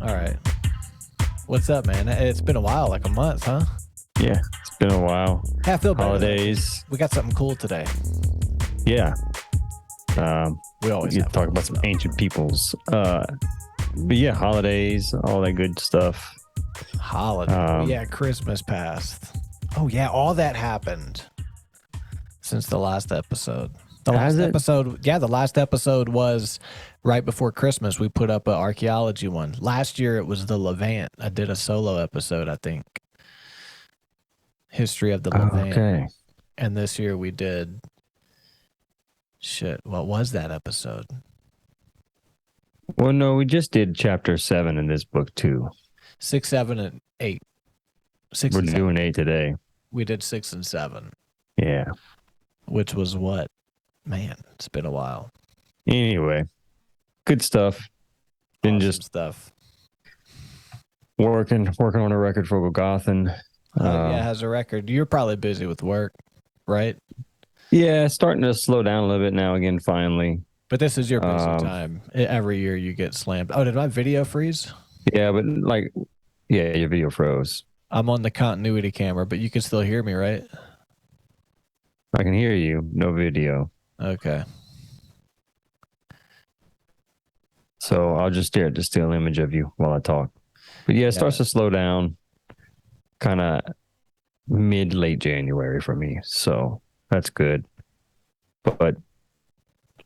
All right. What's up, man? It's been a while, like a month, huh? Yeah, it's been a while. Hey, I feel better. Holidays. We got something cool today. Yeah. We always get have to talk cool about some stuff. ancient peoples. But yeah, holidays, all that good stuff. Holiday. Yeah, Christmas passed. Oh, yeah, all that happened since the last episode. The last episode was right before Christmas. We put up an archaeology one. Last year it was the Levant. I did a solo episode, I think. History of the Levant. Okay. And this year we did what was that episode? Well, no, we just did chapter 7 in this book too. 6, 7, and 8. We're doing 8 today. We did 6 and 7. Yeah. Which was what? Man, it's been a while. Anyway, good stuff. Then Awesome just stuff. working on a record for Gothan. Yeah, has a record. You're probably busy with work, right? Yeah, starting to slow down a little bit now again, finally. But this is your busy time. Every year you get slammed. Oh, did my video freeze? Yeah, but your video froze. I'm on the continuity camera, but you can still hear me, right? I can hear you. No video. Okay. So I'll just stare at the still image of you while I talk. But yeah, it starts to slow down kind of late January for me. So that's good. But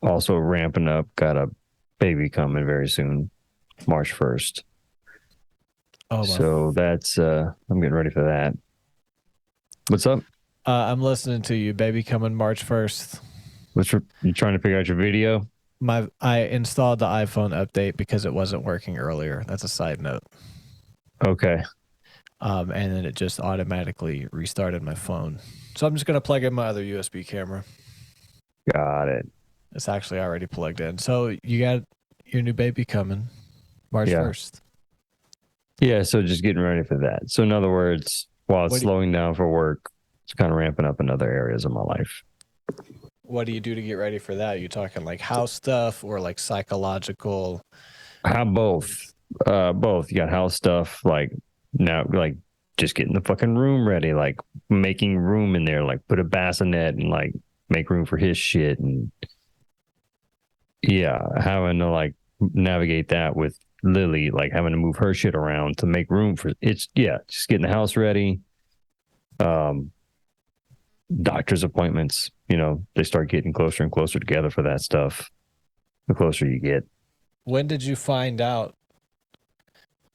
also ramping up. Got a baby coming very soon, March 1st. Oh, so that's, I'm getting ready for that. What's up? I'm listening to you, baby coming March 1st. You trying to figure out your video? I installed the iPhone update because it wasn't working earlier. That's a side note. Okay. And then it just automatically restarted my phone. So I'm just going to plug in my other USB camera. Got it. It's actually already plugged in. So you got your new baby coming March 1st. Yeah, so just getting ready for that. So in other words, while it's slowing down for work, it's kind of ramping up in other areas of my life. What do you do to get ready for that? Are you talking like house stuff or like psychological? Both. Both. You got house stuff, like now, like just getting the fucking room ready, like making room in there, like put a bassinet and like make room for his shit. And yeah, having to like navigate that with Lily, like having to move her shit around to make room for it's just getting the house ready. Doctor's appointments, they start getting closer and closer together for that stuff. The closer you get. When did you find out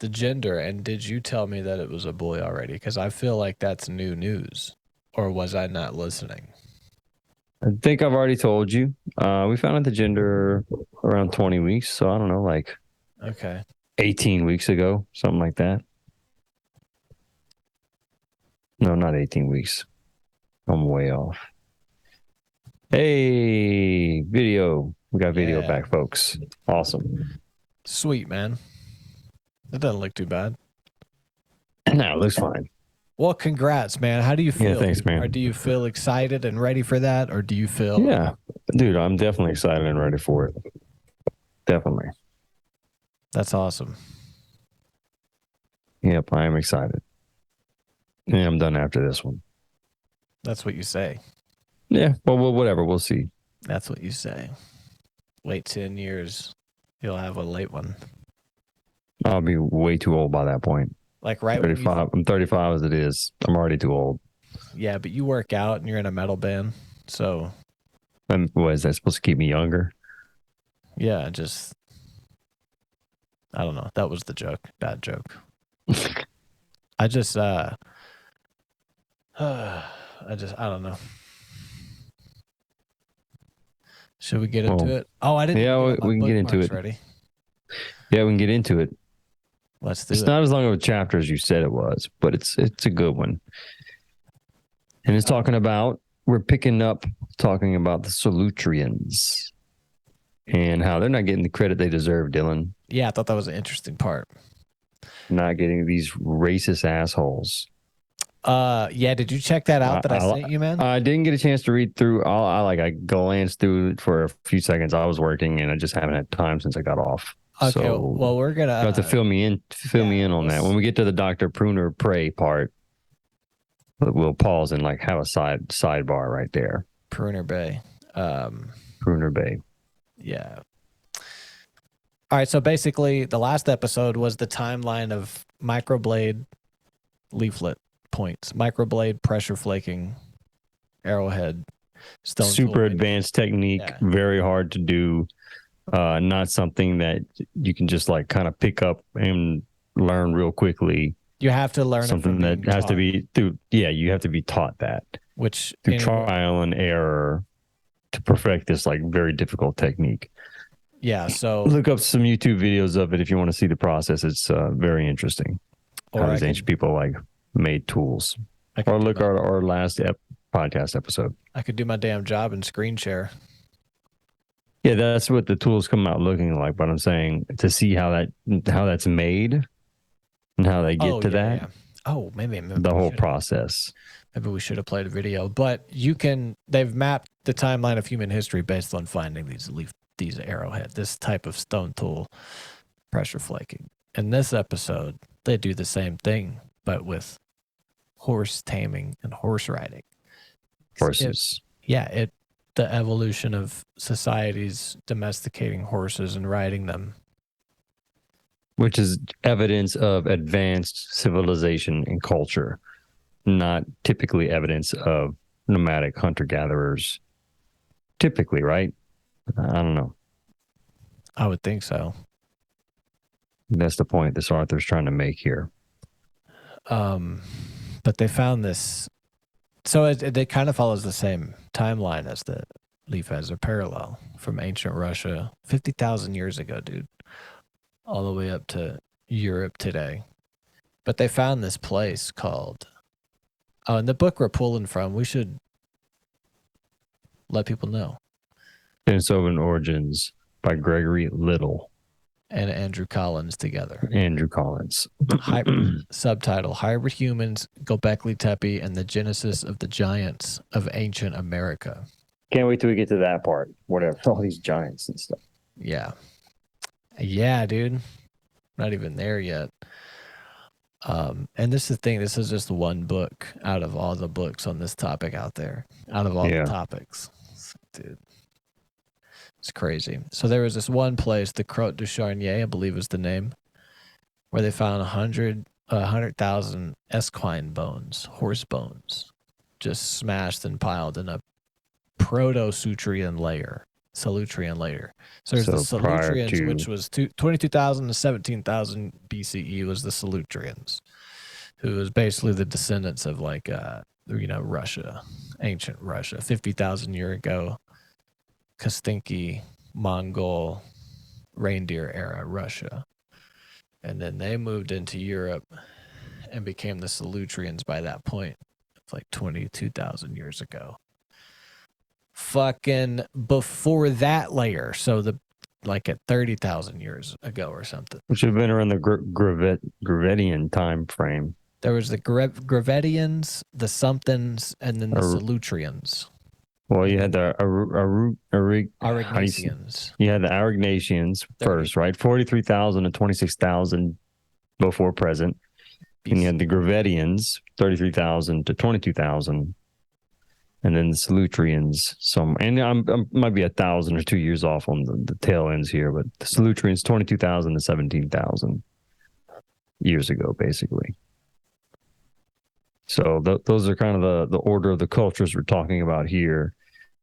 the gender, and did you tell me that it was a boy already? Because I feel like that's new news. Or was I not listening? I think I've already told you. We found out the gender around 20 weeks. So I don't know, like 18 weeks ago, something like that. No, not 18 weeks. I'm way off. Hey, video. We got video back, folks. Awesome. Sweet, man. That doesn't look too bad. No, it looks fine. Well, congrats, man. How do you feel? Yeah, thanks, man. Or do you feel excited and ready for that? Or do you feel... Yeah, dude, I'm definitely excited and ready for it. Definitely. That's awesome. Yep, I am excited. Yeah, I'm done after this one. That's what you say. Yeah, well, whatever. We'll see. That's what you say. Wait 10 years. You'll have a late one. I'll be way too old by that point. Like right 35. I'm 35 as it is. I'm already too old. Yeah, but you work out and you're in a metal band. So. What, is that supposed to keep me younger? Yeah, I don't know. That was the joke. Bad joke. I don't know. Should we get into it? Oh, I didn't. Yeah, we can get into it. Ready? Yeah, we can get into it. Let's do it. It's not as long of a chapter as you said it was, but it's a good one. And it's we're picking up talking about the Solutreans and how they're not getting the credit they deserve, Dylan. Yeah, I thought that was an interesting part. Not getting these racist assholes. Yeah, did you check that out that I sent you, man? I didn't get a chance to read through. I glanced through it for a few seconds. I was working and I just haven't had time since I got off. Okay, so well, we're gonna you have to fill me in on that. When we get to the Dr. Pruner Prey part, we'll pause and like have a sidebar right there. Pruner Bay. Pruner Bay. Yeah. All right, so basically the last episode was the timeline of microblade leaflet points, microblade pressure flaking, arrowhead, stone. Super advanced technique, very hard to do. Not something that you can just like kind of pick up and learn real quickly. You have to learn something that has to be through. Yeah, you have to be taught that, which through trial and error to perfect this like very difficult technique. Yeah, so look up some YouTube videos of it if you want to see the process. It's very interesting. How these ancient people like made tools. Or look at our last podcast episode. I could do my damn job and screen share. Yeah, that's what the tools come out looking like. But I'm saying to see how that's made and how they get to that. Yeah. Oh, maybe the whole process. Maybe we should have played a video. But they've mapped the timeline of human history based on finding these arrowhead, this type of stone tool pressure flaking. In this episode, they do the same thing, but with horse taming and horse riding. Horses. The evolution of societies domesticating horses and riding them. Which is evidence of advanced civilization and culture, not typically evidence of nomadic hunter-gatherers. Typically, right? I don't know. I would think so. That's the point this author's trying to make here. But they found this. So it kind of follows the same timeline as the leaf has, a parallel from ancient Russia 50,000 years ago, dude, all the way up to Europe today. But they found this place called, in the book we're pulling from, we should let people know. Denisovan Origins by Gregory Little. And Andrew Collins together. Andrew Collins. Subtitle, Hybrid Humans, Göbekli Tepe, and the Genesis of the Giants of Ancient America. Can't wait till we get to that part. Whatever. All these giants and stuff. Yeah. Yeah, dude. Not even there yet. And this is the thing. This is just one book out of all the books on this topic out there. Out of all the topics. Dude. It's crazy. So there was this one place, the Crotte du Charnier, I believe is the name, where they found 100,000 equine bones, horse bones, just smashed and piled in a proto-Solutrean layer. So there's the Solutreans, which was 22,000 to 17,000 BCE was the Solutreans, who was basically the descendants of like, Russia, ancient Russia, 50,000 years ago. Kastinki, Mongol, reindeer era Russia. And then they moved into Europe and became the Solutreans by that point. It's like 22,000 years ago. Fucking before that layer. So at 30,000 years ago or something. Which would have been around the Gravettian time frame. There was the Gravettians, the somethings, and then the Solutreans. Well, you had the Aurignacians. You had the Aurignacians first, right? 43,000 to 26,000 before present. BC. And you had the Gravettians, 33,000 to 22,000. And then the Solutreans, and I might be 1,000 or 2 years off on the tail ends here, but the Solutreans, 22,000 to 17,000 years ago, basically. So those are kind of the order of the cultures we're talking about here.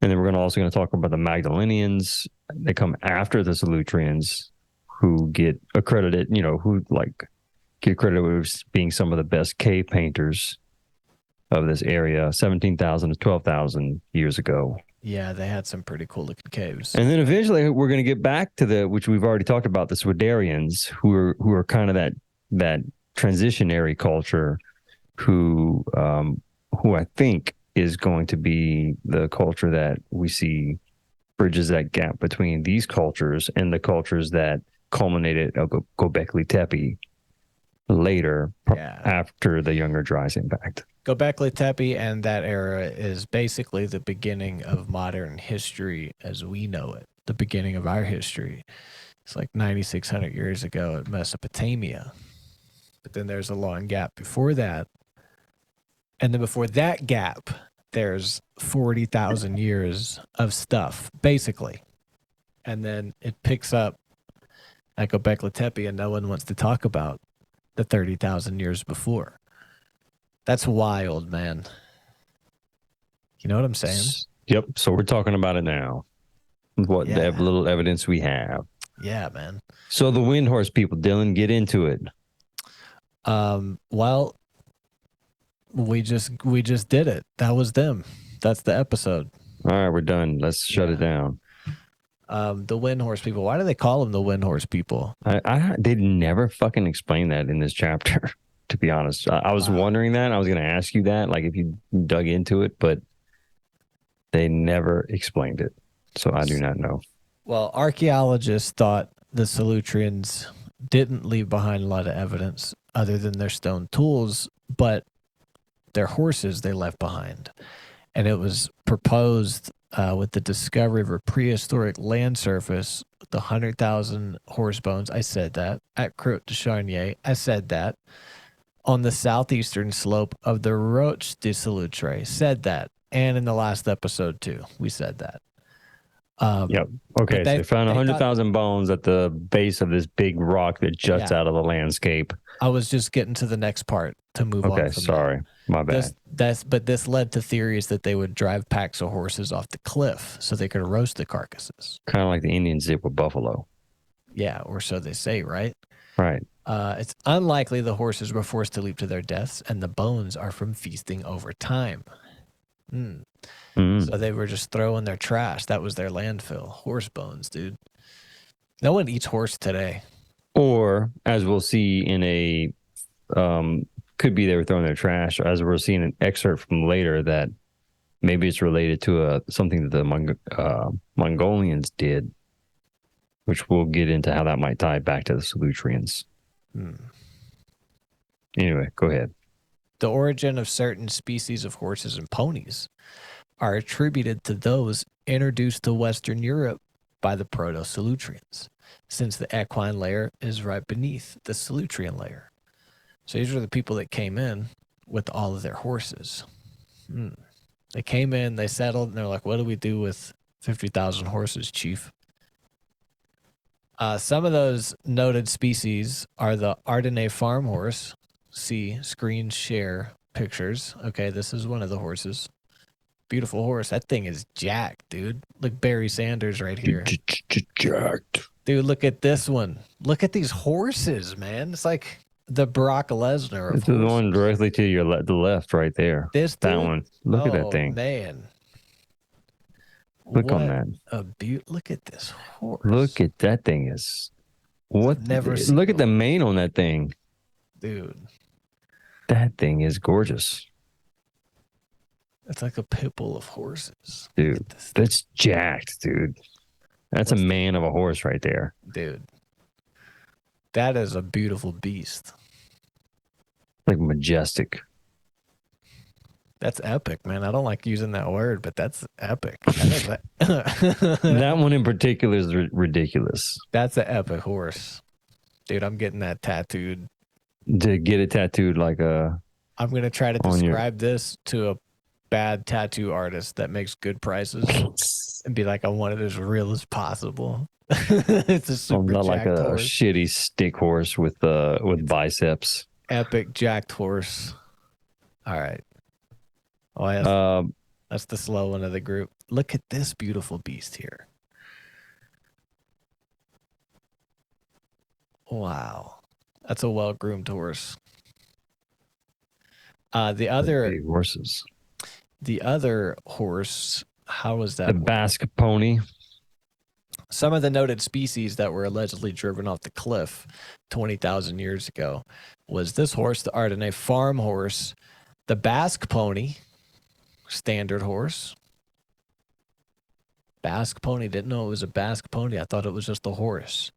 And then we're also going to talk about the Magdalenians. They come after the Solutreans, who get accredited, get credited with being some of the best cave painters of this area, 17,000 to 12,000 years ago. Yeah, they had some pretty cool looking caves. And then eventually we're going to get back to which we've already talked about, the Swidarians, who are kind of that transitionary culture, who I think is going to be the culture that we see bridges that gap between these cultures and the cultures that culminated at Göbekli Tepe later, after the Younger Dryas impact. Göbekli Tepe and that era is basically the beginning of modern history as we know it, the beginning of our history. It's like 9,600 years ago in Mesopotamia. But then there's a long gap before that. And then before that gap, there's 40,000 years of stuff, basically. And then it picks up at Göbekli Tepe, and no one wants to talk about the 30,000 years before. That's wild, man. You know what I'm saying? Yep. So we're talking about it now. What little evidence we have. Yeah, man. So the wind horse people, Dillon, get into it. Well, we just did it. That was them. That's the episode. All right, we're done. Let's shut it down. The wind horse people. Why do they call them the wind horse people? They never fucking explain that in this chapter. To be honest, I was wondering that. I was going to ask you that, like if you dug into it, but they never explained it. So I do not know. Well, archaeologists thought the Solutreans didn't leave behind a lot of evidence other than their stone tools, but their horses they left behind. And it was proposed with the discovery of a prehistoric land surface, the 100,000 horse bones. I said that. At Crotte de Charnier, I said that. On the southeastern slope of the Roche de Solutre, said that. And in the last episode, too, we said that. Yep. Okay. So they found 100,000 bones at the base of this big rock that juts out of the landscape. I was just getting to the next part to move on. Okay. Sorry. My bad. But this led to theories that they would drive packs of horses off the cliff so they could roast the carcasses. Kind of like the Indians did with buffalo. Yeah. Or so they say, right? Right. It's unlikely the horses were forced to leap to their deaths, and the bones are from feasting over time. So they were just throwing their trash. That was their landfill. Horse bones, dude. No one eats horse today. Or, as we'll see in a, could be they were throwing their trash, as we're seeing an excerpt from later that maybe it's related to something that the Mongolians did, which we'll get into how that might tie back to the Solutreans. Anyway, go ahead. The origin of certain species of horses and ponies are attributed to those introduced to Western Europe by the Proto-Solutreans, since the equine layer is right beneath the Solutrean layer. So these are the people that came in with all of their horses. They came in, they settled, and they're like, what do we do with 50,000 horses, chief? Some of those noted species are the Ardennais farm horse. See screen share pictures. Okay, this is one of the horses. Beautiful horse. That thing is jacked, dude. Look, Barry Sanders right here. Jacked. Dude, look at this one. Look at these horses, man. It's like the Brock Lesnar. This is the one directly to your the left right there. That one. Look at that thing. Man. Look on that. Look at this horse. Look at that thing is. What? Look at the mane on that thing. Dude. That thing is gorgeous. It's like a pit bull of horses. Dude, that's jacked, dude. That's a man of a horse right there. Dude. That is a beautiful beast. Like majestic. That's epic, man. I don't like using that word, but that's epic. That one in particular is ridiculous. That's an epic horse. Dude, I'm getting that tattooed. To get it tattooed like a... I'm going to try to describe this to a bad tattoo artist that makes good prices and be like, I want it as real as possible. It's a super not jacked like a horse. shitty stick horse with biceps. Epic jacked horse. All right. Oh, that's the slow one of the group. Look at this beautiful beast here. Wow. That's a well-groomed horse. The other big horses. The other horse, how was that? The Basque pony. Some of the noted species that were allegedly driven off the cliff 20,000 years ago was this horse, the Ardennais farm horse, the Basque pony, standard horse. Basque pony. Didn't know it was a Basque pony. I thought it was just a horse.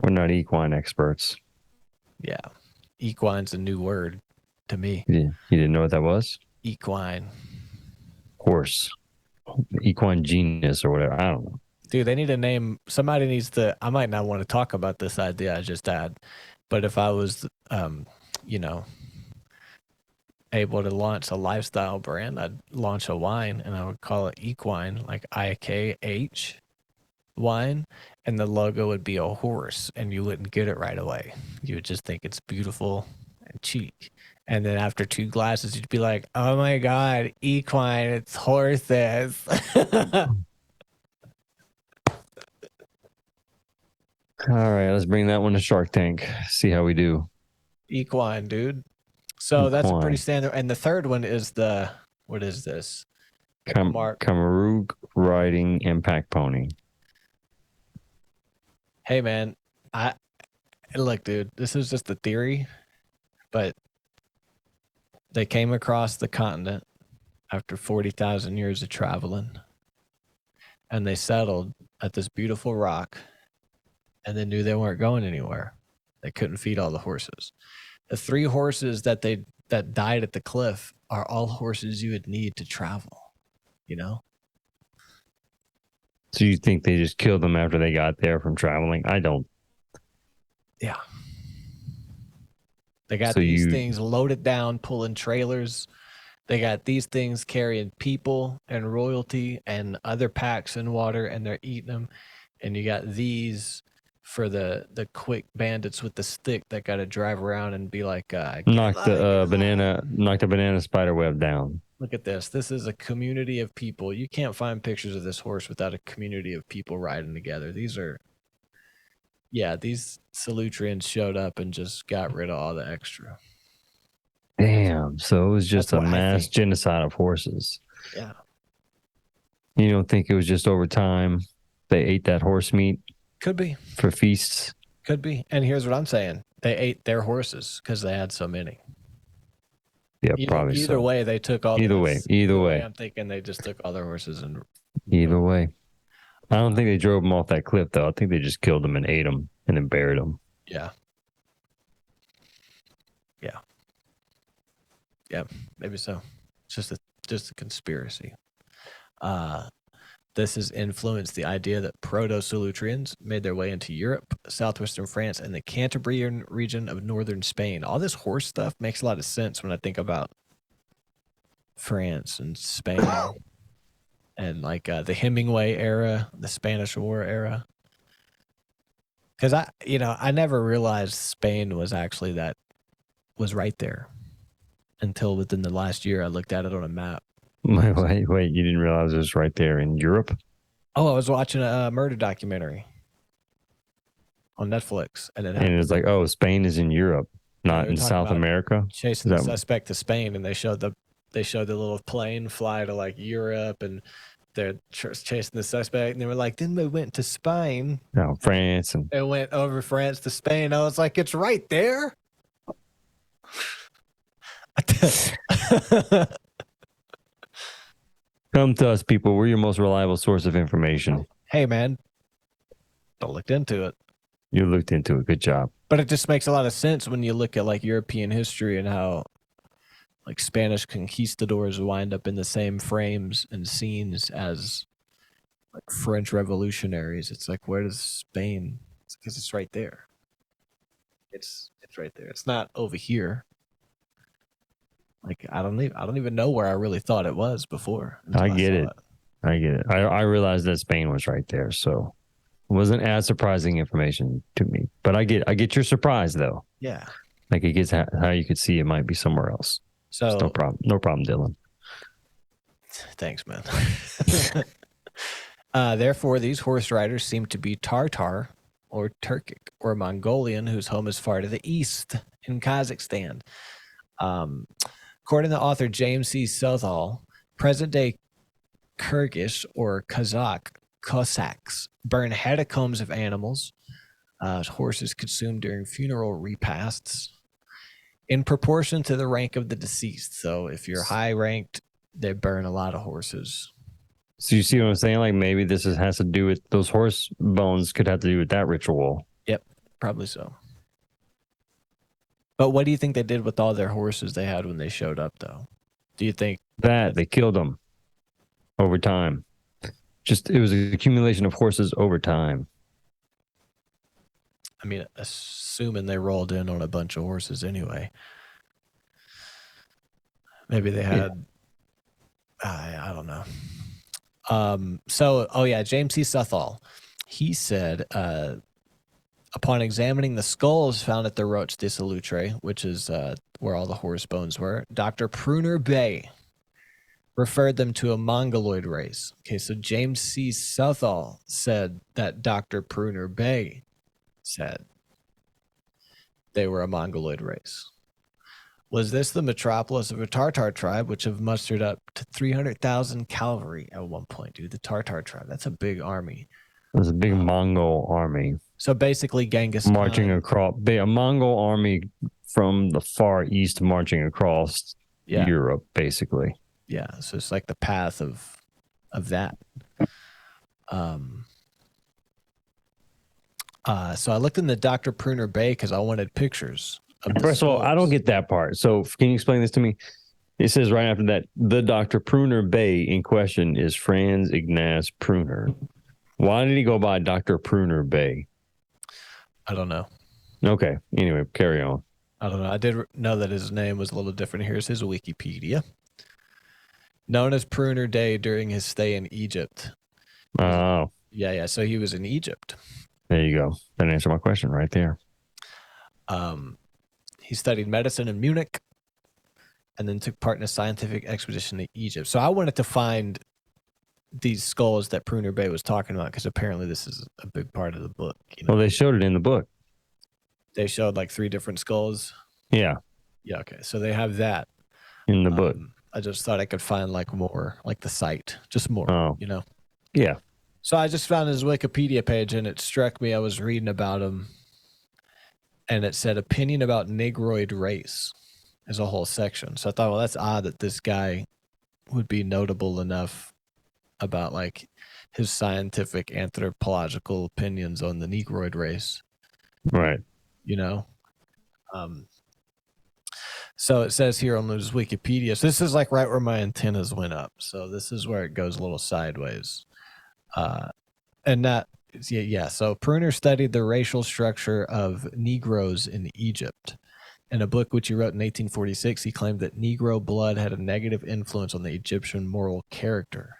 We're not equine experts. Yeah. Equine's a new word to me. You didn't know what that was? Equine. Horse. Equine genus or whatever. I don't know. Dude, they need to name, somebody needs to, I might not want to talk about this idea I just had, but if I was, you know, able to launch a lifestyle brand, I'd launch a wine and I would call it Equine, like IKH wine, and the logo would be a horse, and you wouldn't get it right away. You would just think it's beautiful and cheap. And then after 2 glasses, you'd be like, oh my God, Equine, it's horses. All right, let's bring that one to Shark Tank. See how we do. Equine, dude. So that's a pretty standard. And the third one is the, what is this? Camargue riding impact pony. Hey man, look, dude, this is just a theory, but they came across the continent after 40,000 years of traveling, and they settled at this beautiful rock, and they knew they weren't going anywhere. They couldn't feed all the horses. The 3 horses that died at the cliff are all horses you would need to travel, you know? So you think they just killed them after they got there from traveling? I don't. Yeah. They got these things loaded down, pulling trailers. They got these things carrying people and royalty and other packs and water, and they're eating them. And you got these for the quick bandits with the stick that got to drive around and be like, knock the banana spider web down. Look at this. This is a community of people. You can't find pictures of this horse without a community of people riding together. These Salutrians showed up and just got rid of all the extra. Damn. So it was just a mass genocide of horses. Yeah. You don't think it was just over time they ate that horse meat? Could be. For feasts? Could be. And here's what I'm saying. They ate their horses because they had so many. Yeah, probably either way, they took all. Either way, I'm thinking they just took all their horses and. Either way, I don't think they drove them off that cliff though. I think they just killed them and ate them and then buried them. Yeah. Yeah. Yeah, maybe so. It's just a conspiracy. This has influenced the idea that Proto-Salutrians made their way into Europe, southwestern France, and the Cantabrian region of northern Spain. All this horse stuff makes a lot of sense when I think about France and Spain and like the Hemingway era, the Spanish War era. Because I never realized Spain was right there until within the last year I looked at it on a map. Wait, you didn't realize it was right there in Europe? Oh, I was watching a murder documentary on Netflix. And it's like, oh, Spain is in Europe, not in South America? Chasing the suspect to Spain, and they showed the little plane fly to like Europe, and they're chasing the suspect, and they were like, then we went to Spain. No, France. And they went over France to Spain. I was like, it's right there. Come to us, people. We're your most reliable source of information. Hey, man. I looked into it. You looked into it. Good job. But it just makes a lot of sense when you look at like European history and how like Spanish conquistadors wind up in the same frames and scenes as like French revolutionaries. It's like, where does Spain? It's because it's right there. It's right there. It's not over here. Like I don't even know where I really thought it was before. I get it. I realized that Spain was right there, so it wasn't as surprising information to me. But I get your surprise though. Yeah. Like it gets how you could see it might be somewhere else. So it's no problem, Dillon. Thanks, man. Therefore, these horse riders seem to be Tartar or Turkic or Mongolian, whose home is far to the east in Kazakhstan. According to author James C. Southall, present-day Kyrgyz or Cossacks burn hecatombs of animals, horses consumed during funeral repasts, in proportion to the rank of the deceased. So if you're high-ranked, they burn a lot of horses. So you see what I'm saying? Like maybe this has to do with those horse bones could have to do with that ritual. Yep, probably so. But what do you think they did with all their horses they had when they showed up, though? Do you think that they killed them over time? It was an accumulation of horses over time. I mean, assuming they rolled in on a bunch of horses anyway. Maybe they had, I don't know. James C. Southall, he said, upon examining the skulls found at the Roche de Salutre, which is where all the horse bones were, Dr. Pruner Bay referred them to a Mongoloid race. Okay, so James C. Southall said that Dr. Pruner Bay said they were a Mongoloid race. Was this the metropolis of a Tartar tribe, which have mustered up to 300,000 cavalry at one point, dude? The Tartar tribe, that's a big army. It was a big Mongol army. So basically Genghis marching Khan. across, a Mongol army from the far east marching across Europe, basically. Yeah, so it's like the path of that. So I looked in the Dr. Pruner Bay because I wanted pictures. First of all, I don't get that part. So can you explain this to me? It says right after that, the Dr. Pruner Bay in question is Franz Ignaz Pruner. Why did he go by Dr. Pruner Bay? I don't know. Okay. Anyway, carry on. I don't know. I did know that his name was a little different. Here's his Wikipedia. Known as Pruner Day during his stay in Egypt. Oh. Yeah. So he was in Egypt. There you go. That answered my question right there. He studied medicine in Munich and then took part in a scientific expedition to Egypt. So I wanted to find these skulls that Pruner Bay was talking about because apparently this is a big part of the book. You know? Well, they showed it in the book. They showed like 3 different skulls. Yeah. Yeah. Okay. So they have that in the book. I just thought I could find like more, like the site, just more. Oh. You know. Yeah. So I just found his Wikipedia page and it struck me. I was reading about him, and it said opinion about Negroid race as a whole section. So I thought, well, that's odd that this guy would be notable enough about like his scientific anthropological opinions on the Negroid race. Right. You know? So it says here on his Wikipedia, so this is like right where my antennas went up. So this is where it goes a little sideways. So Pruner studied the racial structure of Negroes in Egypt. In a book which he wrote in 1846, he claimed that Negro blood had a negative influence on the Egyptian moral character.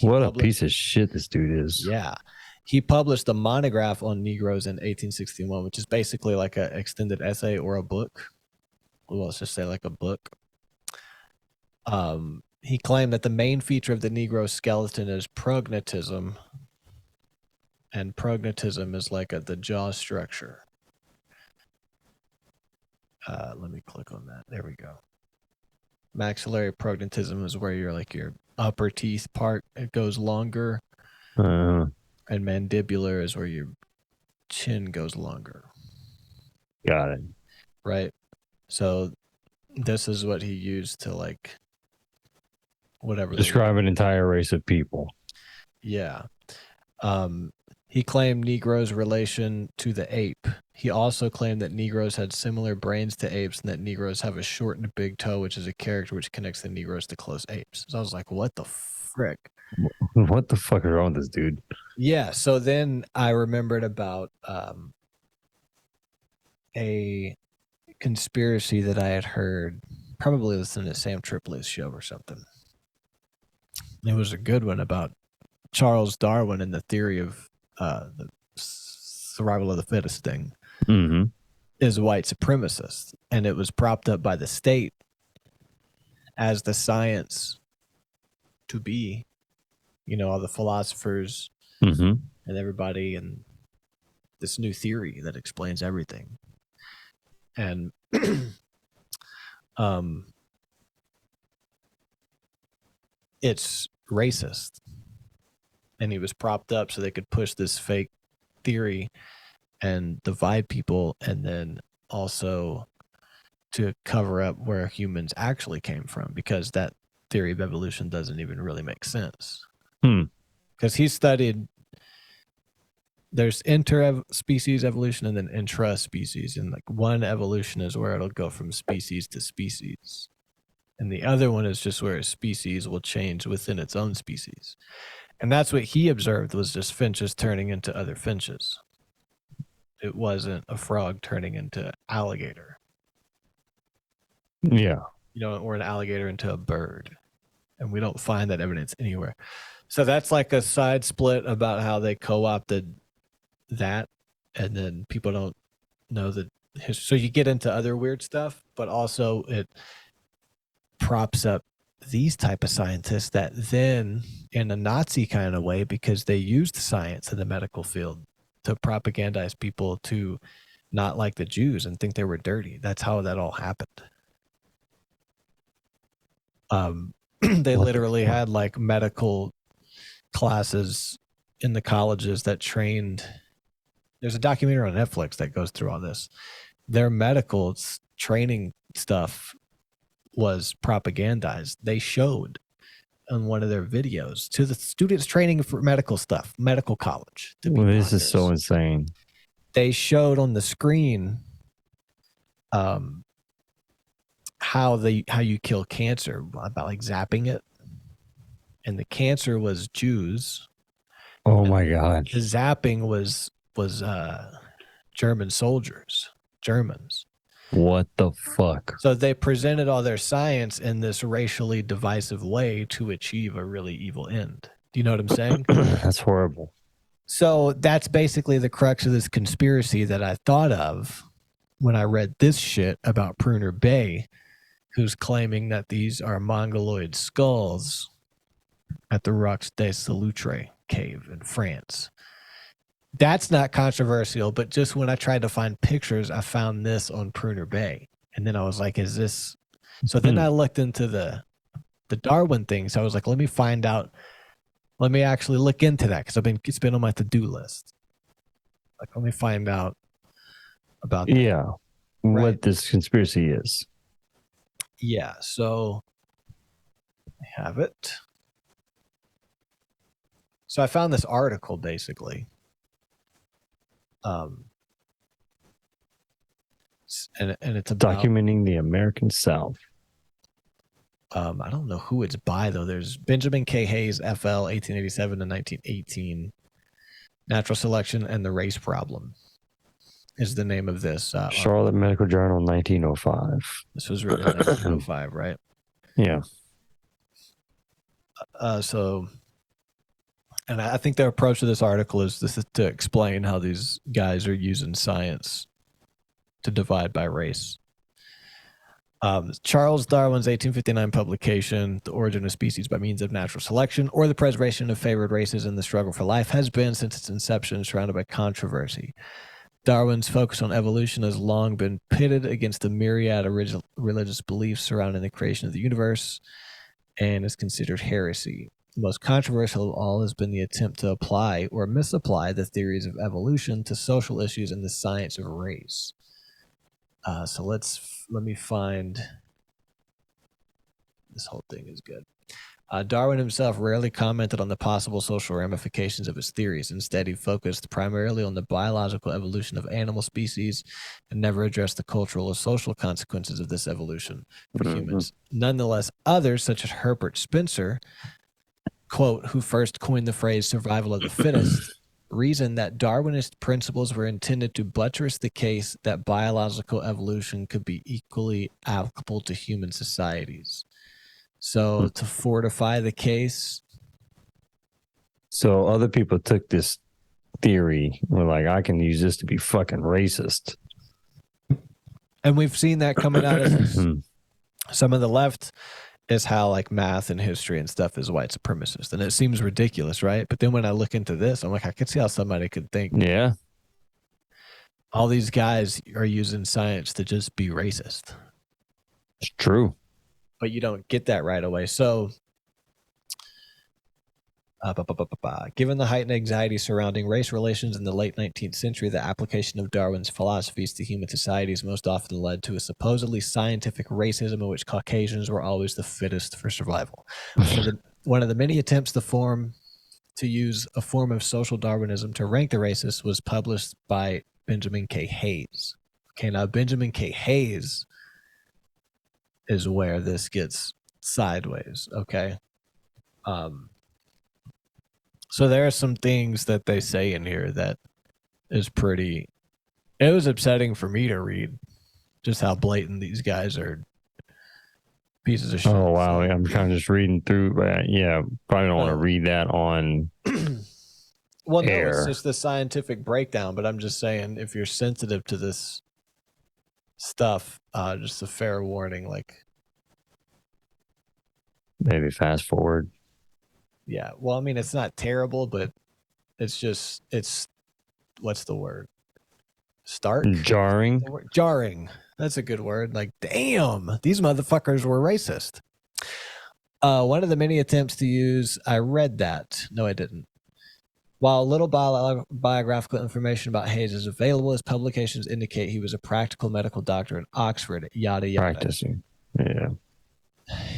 What a piece of shit this dude is. Yeah. He published a monograph on Negroes in 1861, which is basically like an extended essay or a book. Well, let's just say like a book. He claimed that the main feature of the Negro skeleton is prognatism. And prognatism is like the jaw structure. Let me click on that. There we go. Maxillary prognatism is where your upper teeth part, it goes longer. And mandibular is where your chin goes longer. Got it. Right. So this is what he used to describe an entire race of people. Yeah. He claimed Negroes' relation to the ape. He also claimed that Negroes had similar brains to apes and that Negroes have a short and big toe, which is a character which connects the Negroes to close apes. So I was like, what the frick? What the fuck is wrong with this dude? Yeah. So then I remembered about a conspiracy that I had heard, probably listening to Sam Tripoli's show or something. It was a good one about Charles Darwin and the theory of the survival of the fittest thing. Mm-hmm. Is white supremacist, and it was propped up by the state as the science to be, all the philosophers and everybody, and this new theory that explains everything. And it's racist. And he was propped up so they could push this fake theory and divide people, and then also to cover up where humans actually came from, because that theory of evolution doesn't even really make sense. Because he studied, there's interspecies evolution and then intraspecies, and one evolution is where it'll go from species to species, and the other one is just where a species will change within its own species. And that's what he observed, was just finches turning into other finches. It wasn't a frog turning into alligator. Yeah. Or an alligator into a bird. And we don't find that evidence anywhere. So that's like a side split about how they co-opted that, and then people don't know the history. So you get into other weird stuff, but also it props up these type of scientists that then, in a Nazi kind of way, because they used science in the medical field to propagandize people to not like the Jews and think they were dirty. That's how that all happened. They literally had like medical classes in the colleges that trained. There's a documentary on Netflix that goes through all this. Their medical training stuff was propagandized. They showed on one of their videos to the students training for medical stuff, medical college. This is so insane. They showed on the screen how you kill cancer, about like zapping it. And the cancer was Jews. Oh my God. The zapping was German soldiers, Germans. What the fuck? So they presented all their science in this racially divisive way to achieve a really evil end. Do you know what I'm saying? That's horrible. So that's basically the crux of this conspiracy that I thought of when I read this shit about Pruner Bay, who's claiming that these are mongoloid skulls at the Rocs des Salutres cave in France. That's not controversial, but just when I tried to find pictures, I found this on Pruner Bay. And then I was like, is this? So then I looked into the Darwin thing. So I was like, let me find out. Let me actually look into that, because it's been on my to-do list. Like, let me find out about that. Yeah. Right. What this conspiracy is. Yeah. So I have it. So I found this article basically. And it's about documenting the American South. I don't know who it's by though. There's Benjamin K. Hayes, FL, 1887 to 1918. Natural Selection and the Race Problem is the name of this. Charlotte Medical Journal, 1905. This was written in 1905, right? Yeah. And I think their approach to this article is to explain how these guys are using science to divide by race. Charles Darwin's 1859 publication, The Origin of Species by Means of Natural Selection, or the Preservation of Favored Races in the Struggle for Life, has been, since its inception, surrounded by controversy. Darwin's focus on evolution has long been pitted against the myriad of religious beliefs surrounding the creation of the universe and is considered heresy. The most controversial of all has been the attempt to apply or misapply the theories of evolution to social issues in the science of race. So let me find. This whole thing is good. Darwin himself rarely commented on the possible social ramifications of his theories. Instead, he focused primarily on the biological evolution of animal species and never addressed the cultural or social consequences of this evolution for humans. Nonetheless, others, such as Herbert Spencer, quote, who first coined the phrase survival of the fittest, reasoned that Darwinist principles were intended to buttress the case that biological evolution could be equally applicable to human societies. So to fortify the case. So other people took this theory, were like, I can use this to be fucking racist. And we've seen that coming out of some of the left is how like math and history and stuff is white supremacist. And it seems ridiculous, right? But then when I look into this, I'm like, I could see how somebody could think. Yeah. All these guys are using science to just be racist. It's true. But you don't get that right away. So given the heightened anxiety surrounding race relations in the late 19th century, the application of Darwin's philosophies to human societies most often led to a supposedly scientific racism in which Caucasians were always the fittest for survival. One of the many attempts to use a form of social Darwinism to rank the racists was published by Benjamin K. Hayes. Okay, now Benjamin K. Hayes is where this gets sideways, okay? So there are some things that they say in here that is pretty. It was upsetting for me to read, just how blatant these guys are. Pieces of shit. Oh wow, I'm kind of just reading through. Yeah, probably don't want to read that on. Well, no, it's just the scientific breakdown. But I'm just saying, if you're sensitive to this stuff, just a fair warning. Like, maybe fast forward. Yeah, well, I mean, it's not terrible, but it's what's the word? Stark? Jarring. Jarring. That's a good word. Like, damn, these motherfuckers were racist. One of the many attempts to use, I read that. No, I didn't. While little biographical information about Hayes is available, his publications indicate he was a practical medical doctor in Oxford, yada, yada. Practicing. Yeah.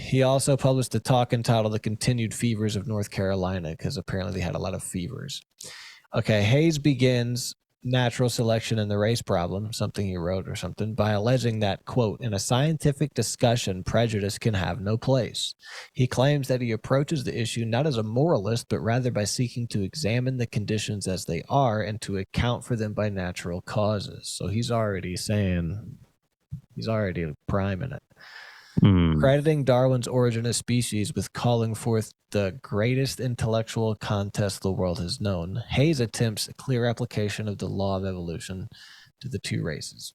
He also published a talk entitled The Continued Fevers of North Carolina, because apparently they had a lot of fevers. Okay, Hayes begins natural selection and the race problem, something he wrote or something, by alleging that, quote, in a scientific discussion, prejudice can have no place. He claims that he approaches the issue not as a moralist, but rather by seeking to examine the conditions as they are and to account for them by natural causes. So he's already priming it. Crediting Darwin's Origin of Species with calling forth the greatest intellectual contest the world has known, Hayes attempts a clear application of the law of evolution to the two races.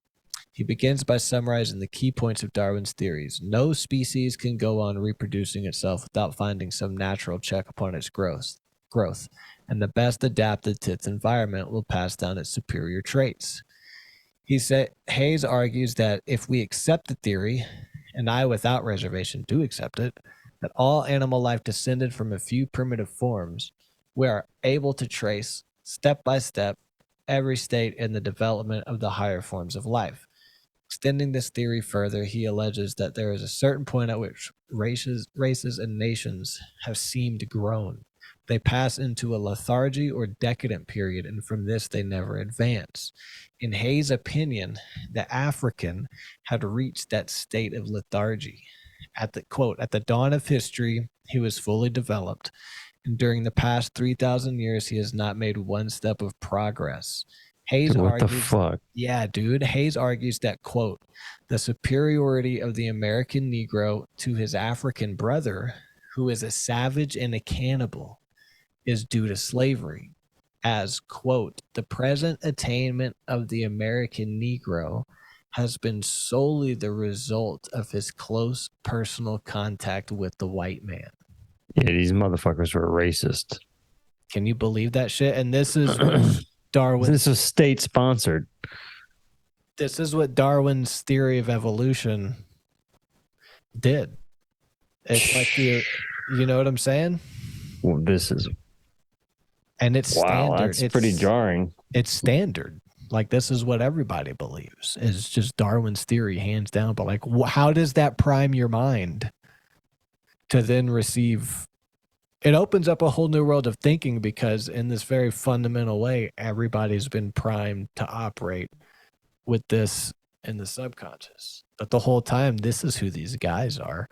He begins by summarizing the key points of Darwin's theories. No species can go on reproducing itself without finding some natural check upon its growth, and the best adapted to its environment will pass down its superior traits. Hayes argues that if we accept the theory, and I without reservation do accept it, that all animal life descended from a few primitive forms, we are able to trace step by step every state in the development of the higher forms of life. Extending this theory further, he alleges that there is a certain point at which races and nations have seemed grown. They pass into a lethargy or decadent period, and from this they never advance. In Hayes' opinion, the African had reached that state of lethargy. At the dawn of history, he was fully developed, and during the past 3,000 years, he has not made one step of progress. Hayes argues, the fuck? Yeah, dude. Hayes argues that, quote, the superiority of the American Negro to his African brother, who is a savage and a cannibal, is due to slavery, as, quote, the present attainment of the American Negro has been solely the result of his close personal contact with the white man. Yeah, these motherfuckers were racist. Can you believe that shit? And this is what Darwin. This is state sponsored. This is what Darwin's theory of evolution did. It's like you know what I'm saying? Well, this is. And it's standard. That's pretty jarring. It's standard. Like, this is what everybody believes. It's just Darwin's theory, hands down. But, like, how does that prime your mind to then receive? It opens up a whole new world of thinking, because in this very fundamental way, everybody's been primed to operate with this in the subconscious. But the whole time, this is who these guys are.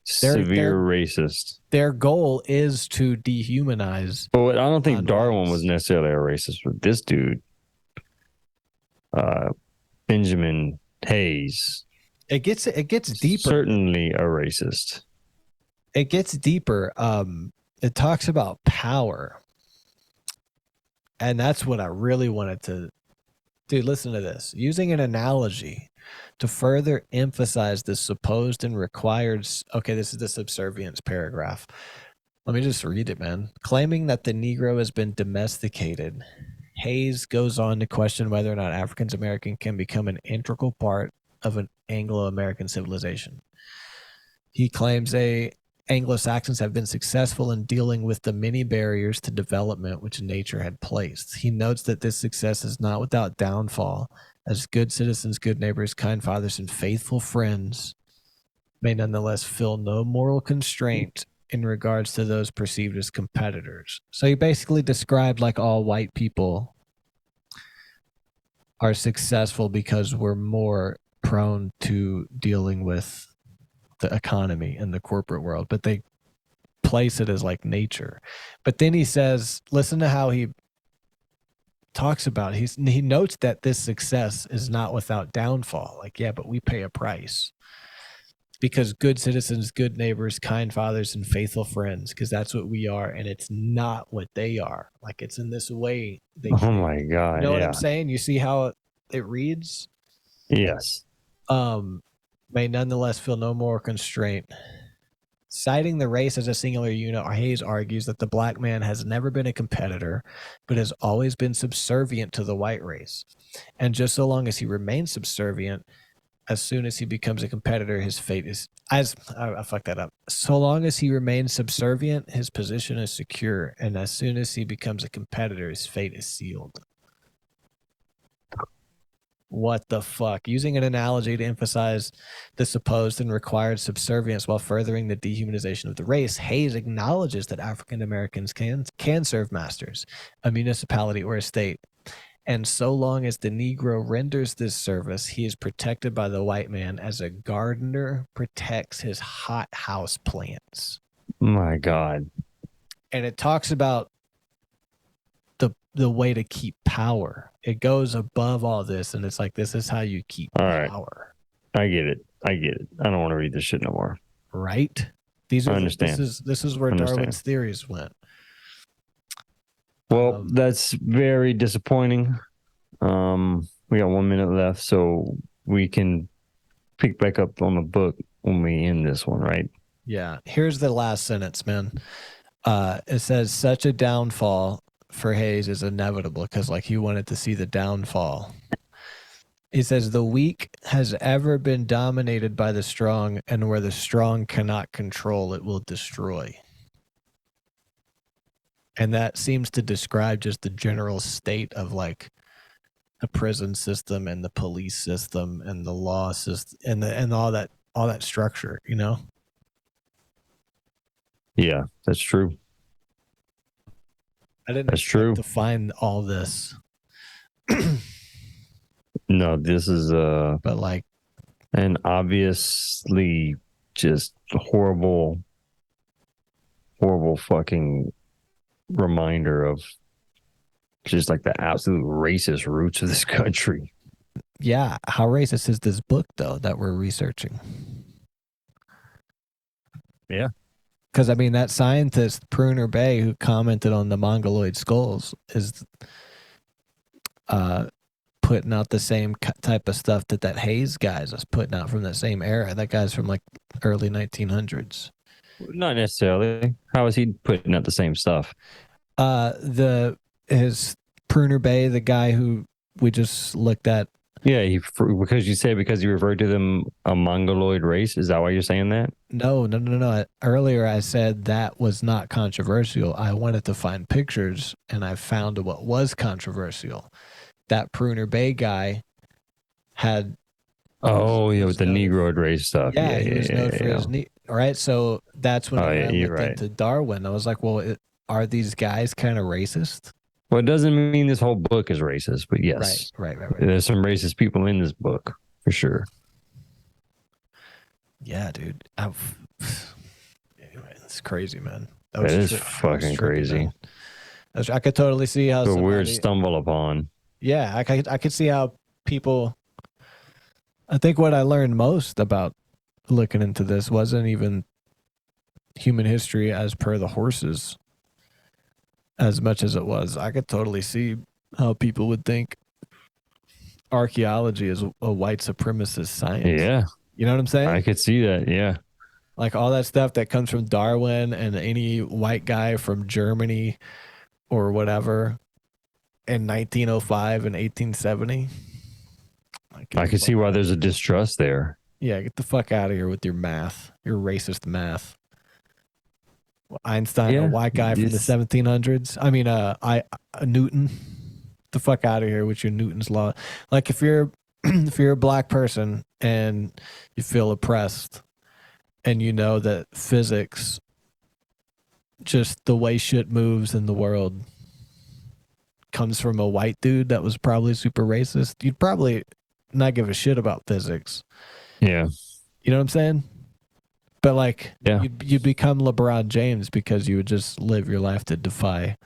Severe racist. Their goal is to dehumanize. But I don't think Darwin was necessarily a racist, but this dude, Benjamin Hayes, it gets deeper. Certainly a racist. It gets deeper. It talks about power, and that's what I really wanted to. Dude, listen to this. Using an analogy to further emphasize the supposed and required. Okay, this is the subservience paragraph. Let me just read it, man. Claiming that the Negro has been domesticated, Hayes goes on to question whether or not African American can become an integral part of an Anglo-American civilization. He claims Anglo-Saxons have been successful in dealing with the many barriers to development which nature had placed. He notes that this success is not without downfall, as good citizens, good neighbors, kind fathers, and faithful friends may nonetheless feel no moral constraint in regards to those perceived as competitors. So he basically described like all white people are successful because we're more prone to dealing with the economy and the corporate world, but they place it as like nature. But then he says, listen to how he talks about it. He notes that this success is not without downfall. Like, yeah, but we pay a price. Because good citizens, good neighbors, kind fathers, and faithful friends, because that's what we are, and it's not what they are. Like, it's in this way. Oh my God! You know what I'm saying? You see how it reads? Yes. May nonetheless feel no more constraint. Citing the race as a singular unit, Hayes argues that the black man has never been a competitor, but has always been subservient to the white race. And just so long as he remains subservient, as soon as he becomes a competitor, his fate is I fucked that up. So long as he remains subservient, his position is secure, and as soon as he becomes a competitor, his fate is sealed. What the fuck? Using an analogy to emphasize the supposed and required subservience while furthering the dehumanization of the race, Hayes acknowledges that African Americans can serve masters, a municipality, or a state. And so long as the Negro renders this service, he is protected by the white man as a gardener protects his hothouse plants. My God. And it talks about the way to keep power. It goes above all this, and it's like, this is how you keep power. I get it. I don't want to read this shit no more. Right? I understand. This is where Darwin's theories went. Well, that's very disappointing. We got 1 minute left, so we can pick back up on the book when we end this one, right? Yeah. Here's the last sentence, man. It says, such a downfall for Hayes is inevitable, because like he wanted to see the downfall. He says, the weak has ever been dominated by the strong, and where the strong cannot control, it will destroy. And that seems to describe just the general state of like the prison system and the police system and the law system and all that structure, you know? Yeah, that's true. I didn't expect to find all this. No, this is but like an obviously just horrible fucking reminder of just like the absolute racist roots of this country. Yeah. How racist is this book, though, that we're researching? Yeah. Because, I mean, that scientist, Pruner Bay, who commented on the mongoloid skulls, is putting out the same type of stuff that Hayes guy's is putting out from that same era. That guy's from, like, early 1900s. Not necessarily. How is he putting out the same stuff? His Pruner Bay, the guy who we just looked at. Yeah, because you referred to them a mongoloid race. Is that why you're saying that? No. Earlier I said that was not controversial. I wanted to find pictures, and I found what was controversial. That Pruner Bay guy had. Oh, yeah, with the Negroid race stuff. Yeah, he was known for his knee. All right, so that's when I looked into Darwin. I was like, well, are these guys kind of racist? Well, it doesn't mean this whole book is racist, but yes. Right. There's some racist people in this book, for sure. Yeah, dude. Anyway, it's crazy, man. That is fucking crazy. I could totally see how a weird stumble upon. Yeah, I could see how people. I think what I learned most about looking into this wasn't even human history as per the horses, as much as it was. I could totally see how people would think archaeology is a white supremacist science. Yeah. You know what I'm saying? I could see that, yeah. Like all that stuff that comes from Darwin and any white guy from Germany or whatever in 1905 and 1870. I can see why there's a distrust there. Yeah, get the fuck out of here with your math, your racist math. Einstein, a white guy from the 1700s. I mean, Newton. The fuck out of here with your Newton's law. Like if you're a black person and you feel oppressed, and you know that physics, just the way shit moves in the world, comes from a white dude that was probably super racist, you'd probably not give a shit about physics. Yeah. You know what I'm saying? But like, Yeah. you'd become LeBron James because you would just live your life to defy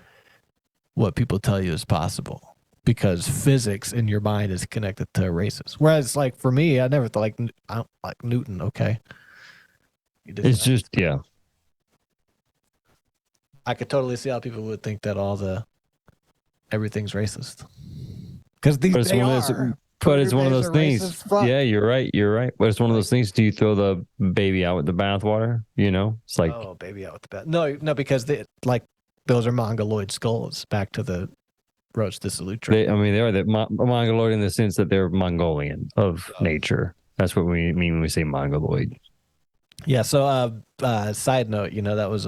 what people tell you is possible, because physics in your mind is connected to races. Whereas, like, for me, I never thought, like, I don't like Newton. Okay, It's just, yeah. I could totally see how people would think that everything's racist, because they are. But it's one of Bears those are things. racist. Fuck. Yeah, you're right. But it's one of those things. Do you throw the baby out with the bathwater? You know, it's like, Oh, baby out with the bath. No, because those are mongoloid skulls. Back to the roach the salute. they are the Mongoloid in the sense that they're Mongolian of nature. That's what we mean when we say Mongoloid. Yeah. So, side note, that was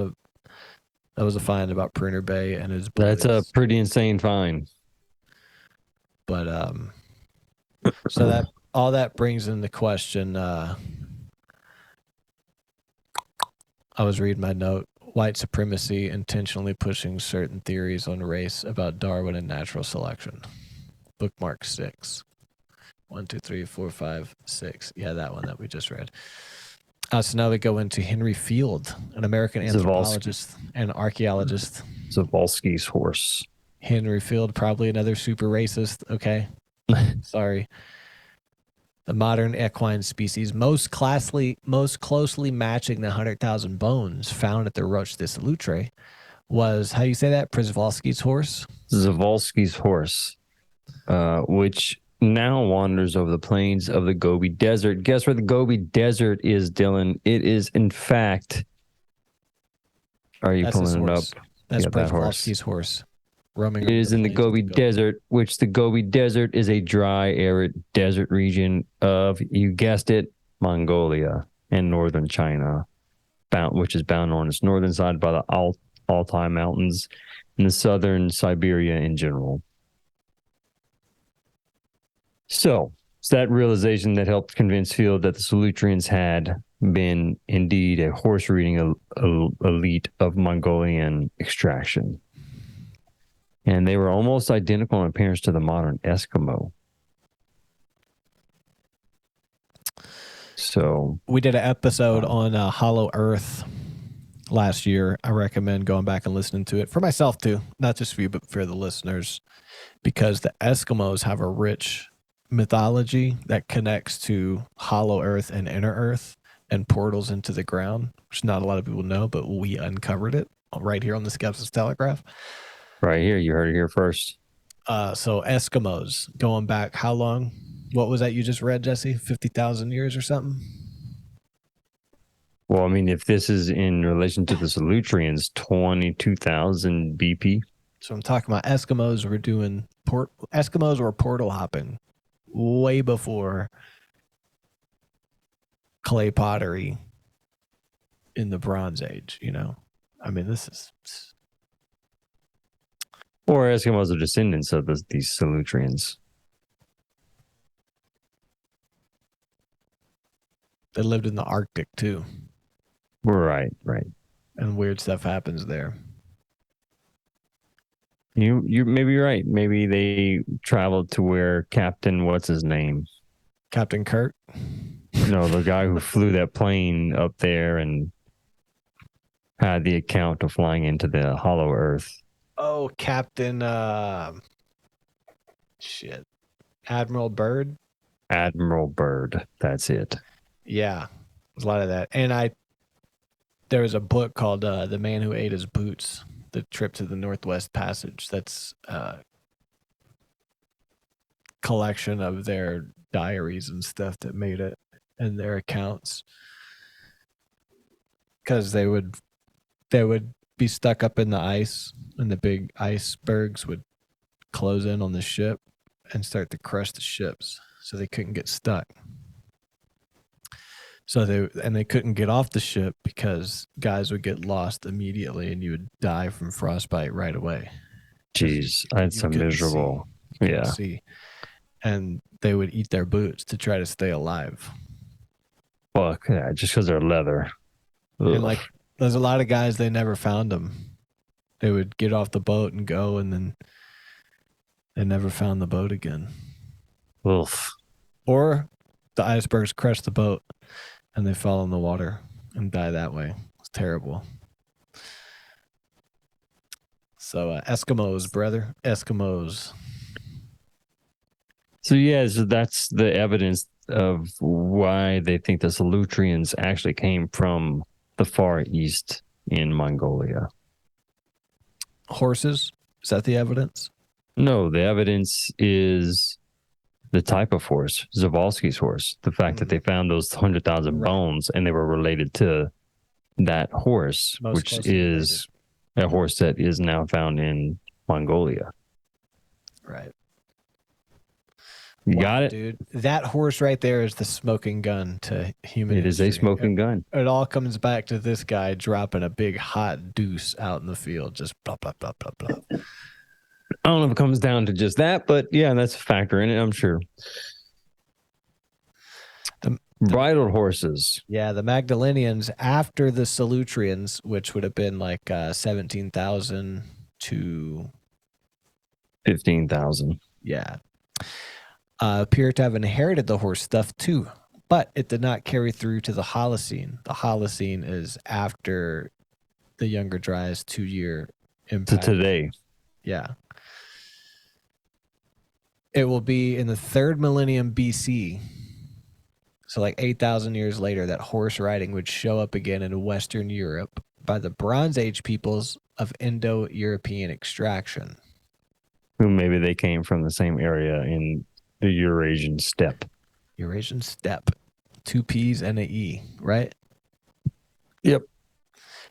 a find about Printer Bay and his boys. That's a pretty insane find. But so that all that brings into question. I was reading my note. White supremacy intentionally pushing certain theories on race about Darwin and natural selection. Bookmark 6. 1, 2, 3, 4, 5, 6. Yeah, that one that we just read. So now we go into Henry Field, an American anthropologist and archaeologist. Przevalsky's horse. Henry Field, probably another super racist. Okay. Sorry. The modern equine species most closely matching the 100,000 bones found at the Roche de Salutre was, how do you say that? Przevalsky's horse? Przevalsky's horse, which now wanders over the plains of the Gobi Desert. Guess where the Gobi Desert is, Dylan? It is, in fact, are you pulling it up? That's Przevalsky's horse. It is in the Gobi Desert, which the Gobi Desert is a dry, arid desert region of, you guessed it, Mongolia and northern China, which is bound on its northern side by the Altai Mountains and the southern Siberia in general. So it's that realization that helped convince Field that the Salutrians had been indeed a horse-reading elite of Mongolian extraction. And they were almost identical in appearance to the modern Eskimo. So we did an episode on Hollow Earth last year. I recommend going back and listening to it for myself too, not just for you, but for the listeners, because the Eskimos have a rich mythology that connects to Hollow Earth and Inner Earth and portals into the ground, which not a lot of people know, but we uncovered it right here on the Skepsis Telegraph. Right here. You heard it here first. So Eskimos going back how long? What was that you just read, Jesse? 50,000 years or something? Well, I mean, if this is in relation to the Salutrians, 22,000 BP. So I'm talking about Eskimos were doing Eskimos were portal hopping way before clay pottery in the Bronze Age, I mean, this is... Or Eskimos are descendants of these Salutrians. They lived in the Arctic too. Right. And weird stuff happens there. You maybe you're right. Maybe they traveled to where Captain, what's his name? Captain Kirk? No, the guy who flew that plane up there and had the account of flying into the Hollow Earth. Oh, Captain Admiral Byrd? Admiral Byrd. That's it. Yeah. There's a lot of that. And there was a book called The Man Who Ate His Boots, The Trip to the Northwest Passage. That's a collection of their diaries and stuff that made it, and their accounts. Because they would be stuck up in the ice, and the big icebergs would close in on the ship and start to crush the ships, so they couldn't get stuck. So they couldn't get off the ship because guys would get lost immediately, and you would die from frostbite right away. Jeez, that's so miserable. Yeah. See. And they would eat their boots to try to stay alive. Fuck yeah, just because they're leather. Ugh. And there's a lot of guys, they never found them. They would get off the boat and go, and then they never found the boat again. Oof. Or the icebergs crushed the boat and they fell in the water. and die that way. It's terrible. So Eskimos, brother, Eskimos. So so that's the evidence of why they think the Solutreans actually came from the Far East in Mongolia. Horses? Is that the evidence? No, the evidence is the type of horse, Przevalsky's horse. The fact that they found those 100,000 bones and they were related to that horse, which is a horse that is now found in Mongolia. Right. You got it? Dude. That horse right there is the smoking gun to human history. It is a smoking gun. It all comes back to this guy dropping a big hot deuce out in the field. Just blah, blah, blah, blah, blah. I don't know if it comes down to just that, but yeah, that's a factor in it, I'm sure. The bridled horses. Yeah, the Magdalenians after the Solutreans, which would have been like 17,000 to 15,000. Yeah. Appear to have inherited the horse stuff too, but it did not carry through to the Holocene. The Holocene is after the Younger Dryas 2-year impact. To today. Yeah. It will be in the 3rd millennium BC. So like 8,000 years later, that horse riding would show up again in Western Europe by the Bronze Age peoples of Indo-European extraction. Who maybe they came from the same area in the Eurasian steppe. Eurasian steppe. 2 P's and a E, right? Yep.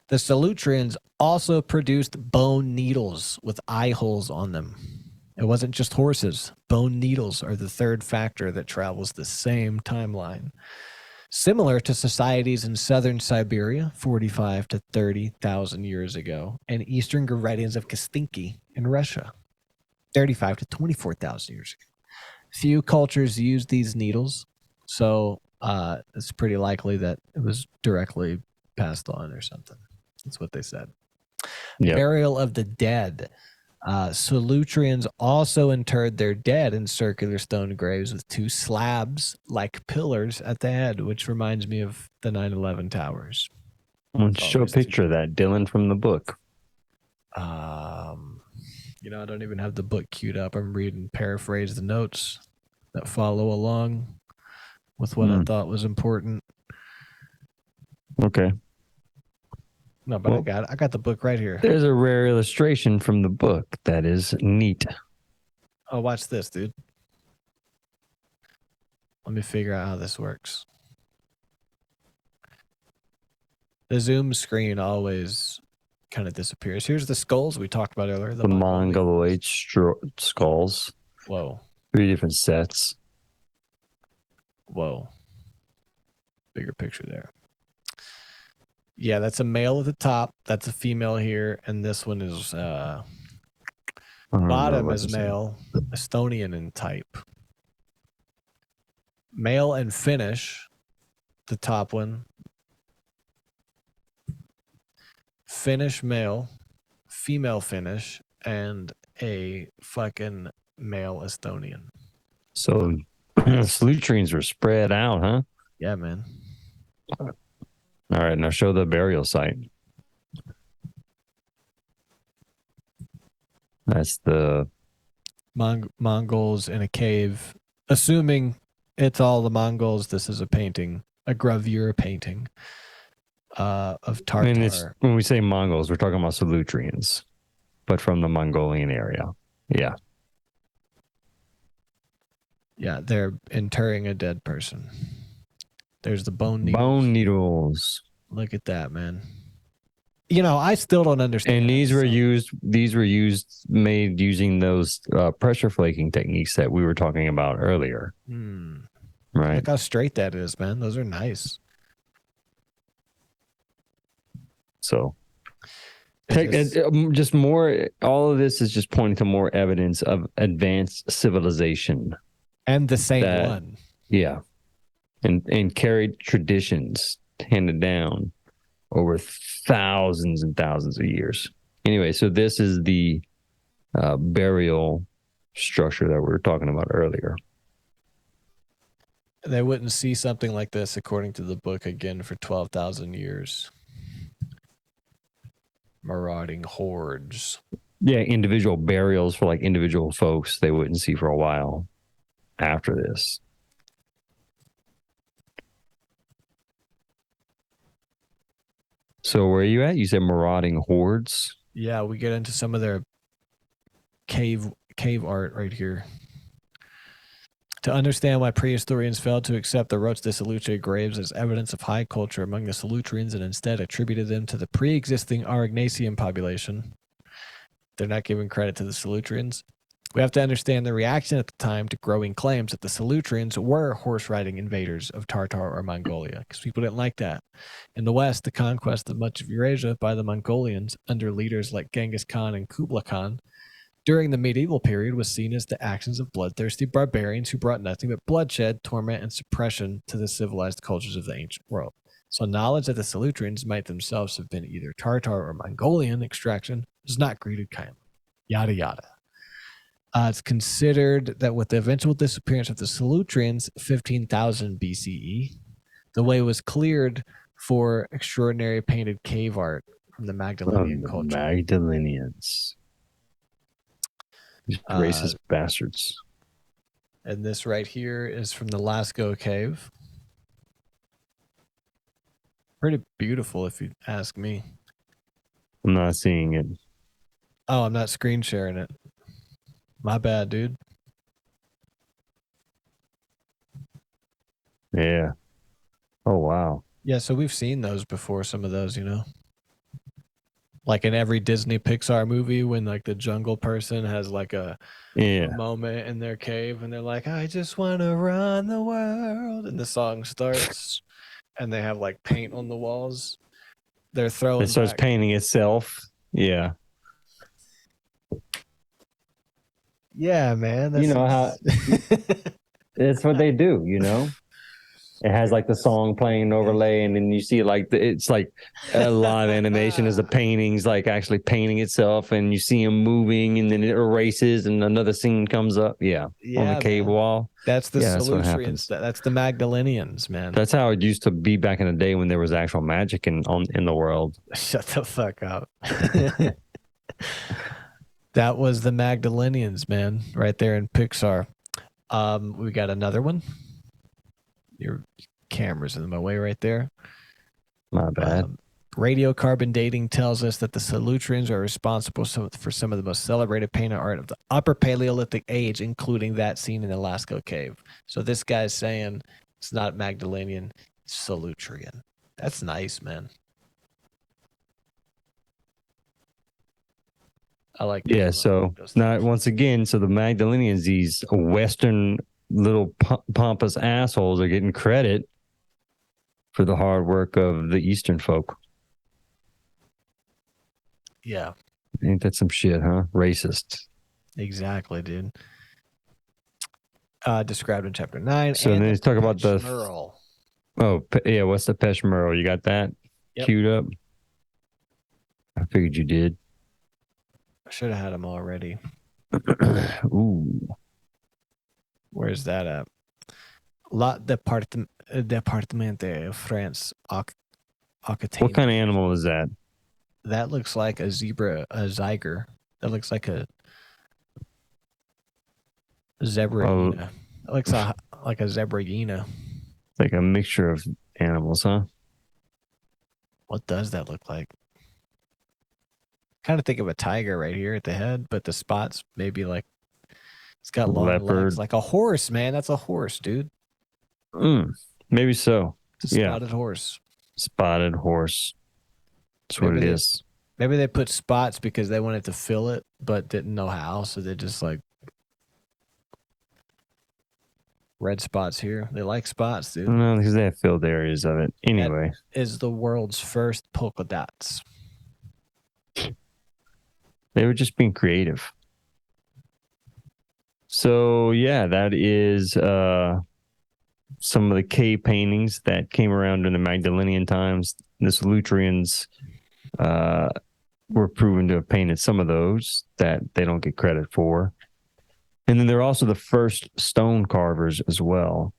The Solutreans also produced bone needles with eye holes on them. It wasn't just horses. Bone needles are the 3rd factor that travels the same timeline. Similar to societies in southern Siberia 45 to 30,000 years ago, and eastern Garedians of Kastinki in Russia 35 to 24,000 years ago. Few cultures used these needles, so it's pretty likely that it was directly passed on or something. That's what they said. Yep. Burial of the dead. Solutreans also interred their dead in circular stone graves with 2 slabs like pillars at the head, which reminds me of the 9/11 towers. Let's show a picture of that, Dillon, from the book. I don't even have the book queued up. I'm reading, paraphrase the notes that follow along with what I thought was important. Okay. No, but I got the book right here. There's a rare illustration from the book that is neat. Oh, watch this, dude. Let me figure out how this works. The zoom screen always kind of disappears. Here's the skulls we talked about earlier. The Mongoloid skulls. Whoa. 3 different sets. Whoa. Bigger picture there. Yeah, that's a male at the top. That's a female here. And this one is bottom is male, Estonian in type. Male and Finnish, the top one. Finnish male, female Finnish, and a fucking male Estonian. So Solutreans were spread out, huh? Yeah, man. All right, now show the burial site. That's the Mongols in a cave. Assuming it's all the Mongols, this is a painting, a gravure painting of Tartar. I mean, when we say Mongols, we're talking about Solutreans, but from the Mongolian area. Yeah. Yeah, they're interring a dead person. There's the bone needles. Bone needles. Look at that, man. I still don't understand. And these were made using those pressure flaking techniques that we were talking about earlier. Right. Look how straight that is, man. Those are nice. So just more, all of this is just pointing to more evidence of advanced civilization. And the same one. Yeah. And carried traditions handed down over thousands and thousands of years. Anyway, so this is the burial structure that we were talking about earlier. They wouldn't see something like this, according to the book, again for 12,000 years. Marauding hordes. Yeah, individual burials for like individual folks they wouldn't see for a while after this. So where are you at? You said marauding hordes? Yeah, we get into some of their cave art right here. To understand why prehistorians failed to accept the Roche de Salute graves as evidence of high culture among the Salutrians and instead attributed them to the pre-existing Aurignacian population, they're not giving credit to the Salutrians. We have to understand the reaction at the time to growing claims that the Salutrians were horse-riding invaders of Tartar or Mongolia, because people didn't like that. In the West, the conquest of much of Eurasia by the Mongolians under leaders like Genghis Khan and Kublai Khan during the medieval period was seen as the actions of bloodthirsty barbarians who brought nothing but bloodshed, torment, and suppression to the civilized cultures of the ancient world. So knowledge that the Salutrians might themselves have been either Tartar or Mongolian extraction is not greeted kindly. Yada yada. It's considered that with the eventual disappearance of the Salutrians, 15,000 BCE, the way was cleared for extraordinary painted cave art from the Magdalenian culture. Magdalenians. These racist bastards. And this right here is from the Lascaux Cave. Pretty beautiful, if you ask me. I'm not seeing it. Oh, I'm not screen sharing it. My bad, dude. Yeah. Oh, wow. Yeah, so we've seen those before, some of those, you know? Like in every Disney Pixar movie when like the jungle person has like a moment in their cave and they're like, I just want to run the world. And the song starts and they have like paint on the walls. They're throwing it starts painting itself. Yeah. Yeah, man. You know how it's what they do, you know? It has like the song playing overlay, and then you see like it's like a live animation as the painting's like actually painting itself, and you see him moving, and then it erases, and another scene comes up. Yeah, on the cave wall. That's the Salutrians. That's the Magdalenians, man. That's how it used to be back in the day when there was actual magic in the world. Shut the fuck up. That was the Magdalenians, man, right there in Pixar. We got another one. Your camera's in my way right there. My bad. Radiocarbon dating tells us that the Salutrians are responsible for some of the most celebrated painted art of the Upper Paleolithic age, including that seen in the Lascaux Cave. So this guy's saying it's not Magdalenian, it's Salutrian. That's nice, man. I like that. Yeah, so now once again, so the Magdalenians, these Western little pompous assholes, are getting credit for the hard work of the Eastern folk. Yeah. Ain't that some shit, huh? Racist. Exactly, dude. Described in chapter 9. So then let's talk about the... Merle. Oh, yeah, what's the Peshmerl? You got that queued up? I figured you did. I should have had them already. Ooh. Where's that at? La Département de France. What kind of animal is that? That looks like a zebra, a zyger. That looks like a zebraina. That looks like a zebraina. It's like a mixture of animals, huh? What does that look like? Kind of think of a tiger right here at the head, but the spots maybe like it's got long legs, like a horse, man. That's a horse, dude. Maybe so. It's a spotted horse. Spotted horse. That's what it is. Maybe they put spots because they wanted to fill it, but didn't know how, so they just like red spots here. They like spots, dude. No, because they have filled areas of it. Anyway, that is the world's first polka dots. They were just being creative. So yeah, that is some of the cave paintings that came around in the Magdalenian times. The Salutrians were proven to have painted some of those that they don't get credit for. And then they're also the first stone carvers as well.